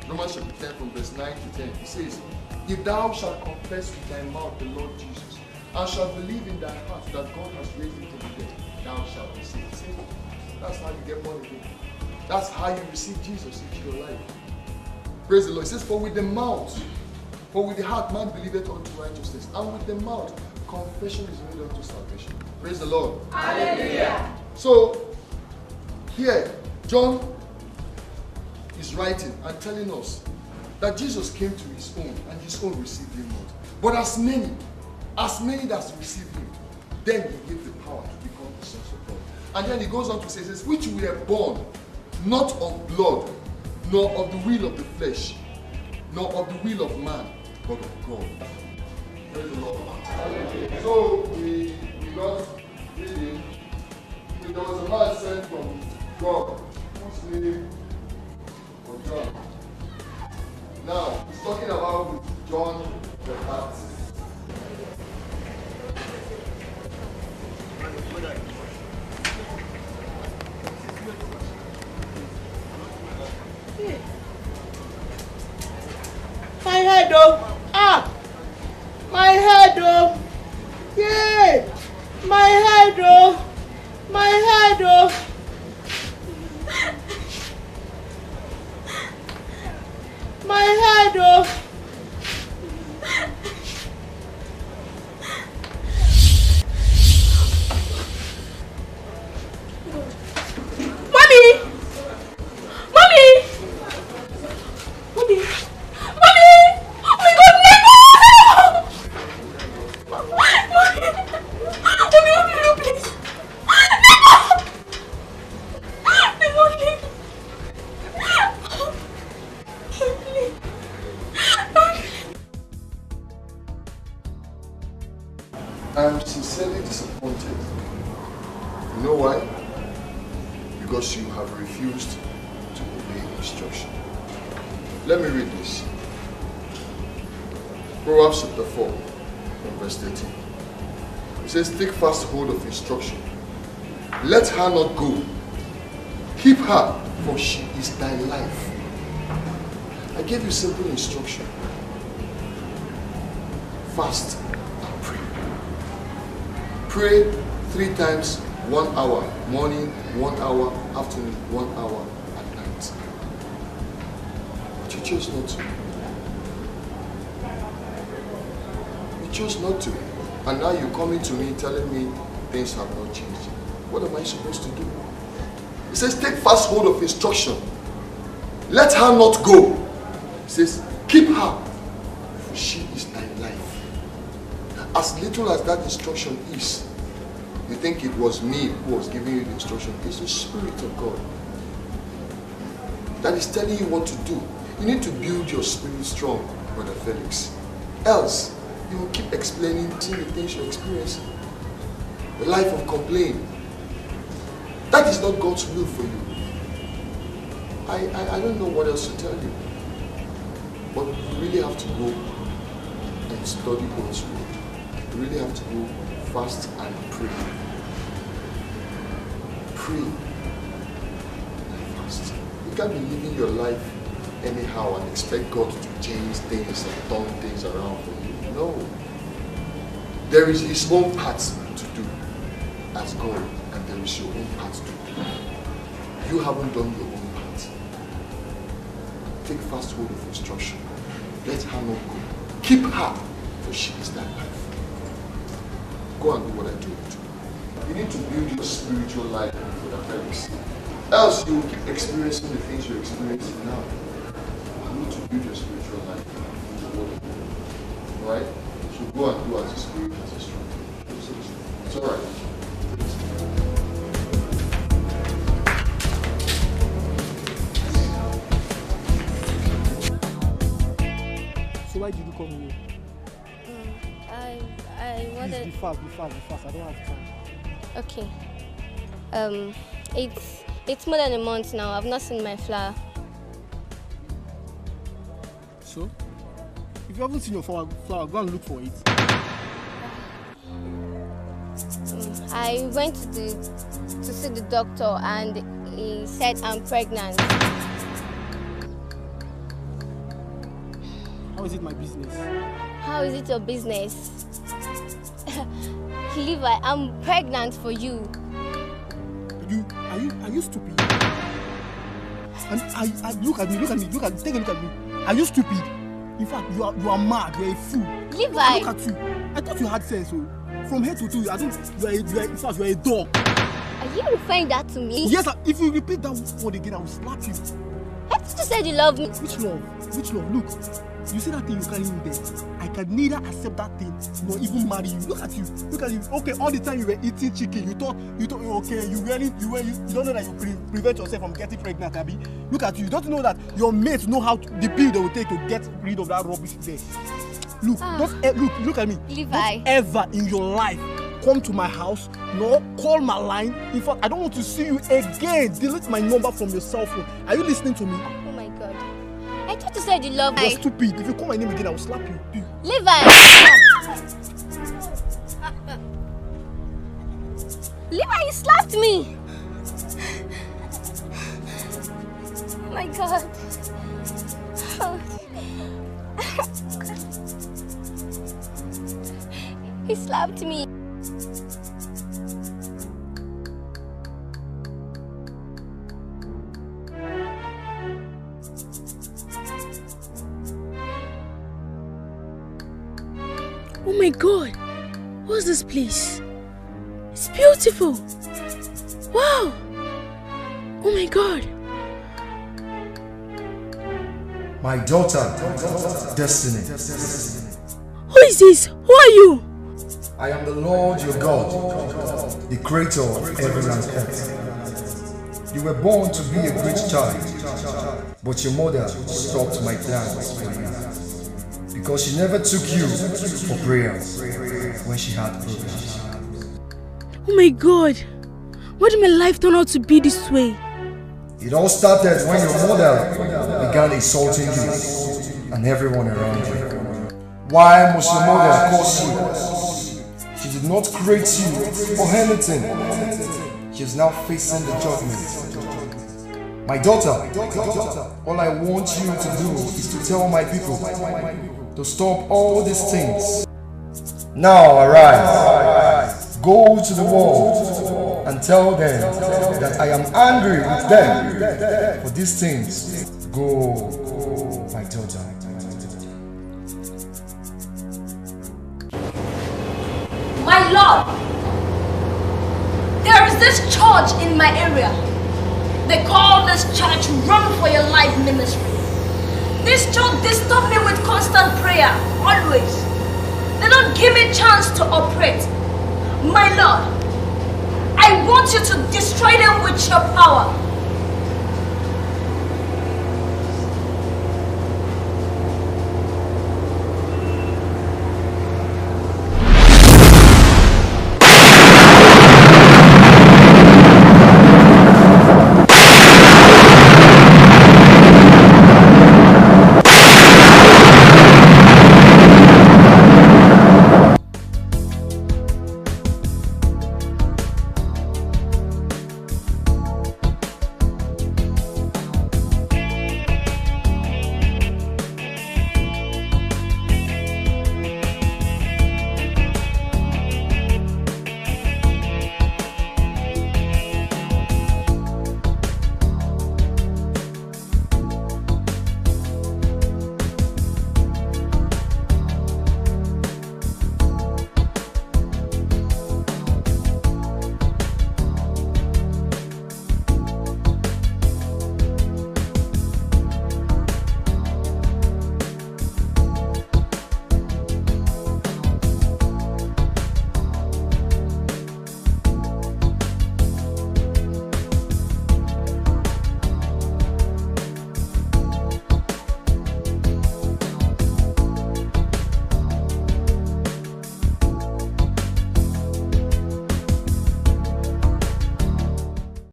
Romans chapter 10 from verse 9 to 10, it says, if thou shalt confess with thy mouth the Lord Jesus, and shalt believe in thy heart that God has raised him from the dead, thou shalt be saved. See, that's how you get born again. That's how you receive Jesus into your life. Praise the Lord. It says, for with the heart man believeth unto righteousness, and with the mouth confession is made unto salvation. Praise the Lord. Hallelujah. So, here, John is writing and telling us that Jesus came to his own, and his own received him not. But as many that received him, then he gave the power to become the sons of God. And then he goes on to say, says, which we are born, not of blood, nor of the will of the flesh, nor of the will of man, but of God. Praise the Lord. So we got reading. There was a man sent from God, whose name was John. Now, he's talking about John the Baptist. My head, oh! Ah! My head, oh! Yeah! My head, oh! My head, oh! My head, oh! Mommy! Mommy! Mommy! Mommy! Oh my God, Nemo! Mommy! Mommy, what do you do, please? Nemo! Nemo, please! I'm sincerely disappointed. You know why? Because you have refused to obey instruction. Let me read this. Proverbs chapter 4, from verse 13. It says, take fast hold of instruction. Let her not go. Keep her, for she is thy life. I gave you simple instruction. Fast and pray. Pray 3 times, 1 hour. Morning, 1 hour. Afternoon, 1 hour. At night. But you chose not to. You chose not to. And now you're coming to me telling me things have not changed. What am I supposed to do? It says, take fast hold of instruction. Let her not go. It says, keep her, for she is thy life. As little as that instruction is, you think it was me who was giving you the instruction. It's the Spirit of God that is telling you what to do. You need to build your spirit strong, Brother Felix. Else, you will keep explaining the things you're experiencing. The life of complaint. That is not God's will for you. I don't know what else to tell you. But you really have to go and study God's word. You really have to go fast and pray. Pray and fast. You can't be living your life anyhow and expect God to change things and turn things around for you. No. There is his own part to do as God, and there is your own part to do. You haven't done your own part. Take fast hold of instruction. Let her not go. Keep her, for she is thy life. Go and do what I told you to. You need to build your spiritual life with the Felix. Else you will keep experiencing the things you're experiencing now. You need to build your spiritual life with the word of God. Alright? So go and do as the Spirit has instructed. It's all right. So why did you come here? I wanted... Please, be fast. I don't have time. Okay. It's more than a month now. I've not seen my flower. So? If you haven't seen your flower, go and look for it. I went to see the doctor and he said I'm pregnant. How is it my business? How is it your business? Levi, I'm pregnant for you. Are you stupid? And look at me, take a look at me. Are you stupid? In fact, you are mad, you are a fool. Levi! Look at you. I thought you had sense, so from head to toe, I don't, you are a dog. Are you referring that to me? Yes, if you repeat that word again, I will slap you. Haven't you said you love me? Which love? Look, you see that thing you carry in there? I can neither accept that thing nor even marry you. Look at you. Okay, all the time you were eating chicken, you thought okay, you don't know that you prevent yourself from getting pregnant, Abby. Look at you. You don't know that your mates know how the pill they will take to get rid of that rubbish there. Look, look at me. Levi. Don't ever in your life come to my house, nor call my line. In fact, I don't want to see you again. Delete my number from your cell phone. Are you listening to me? Oh my God. I thought you said you love me. You're stupid. If you call my name again, I will slap you. Levi! Levi, you slapped me! Oh my God. He slapped me. Oh my God, what's this place? It's beautiful. Wow. Oh my God. My daughter, Destiny. Who is this? Who are you? I am the Lord your God, the creator of heaven and earth. You were born to be a great child, but your mother stopped my plans for you. Because she never took you for prayer when she had problems. Oh my God, why did my life turn out to be this way? It all started when your mother began insulting you and everyone around you. Why must your mother curse you? She did not create you for anything. She is now facing the judgment. My daughter, all I want you to do is to tell my people to stop all these things. Now arise, go to the world and tell them that I am angry with them for these things. Go, my daughter. My Lord, there is this church in my area. They call this church Run for Your Life Ministry. This church disturb me with constant prayer, always. They don't give me chance to operate. My Lord, I want you to destroy them with your power.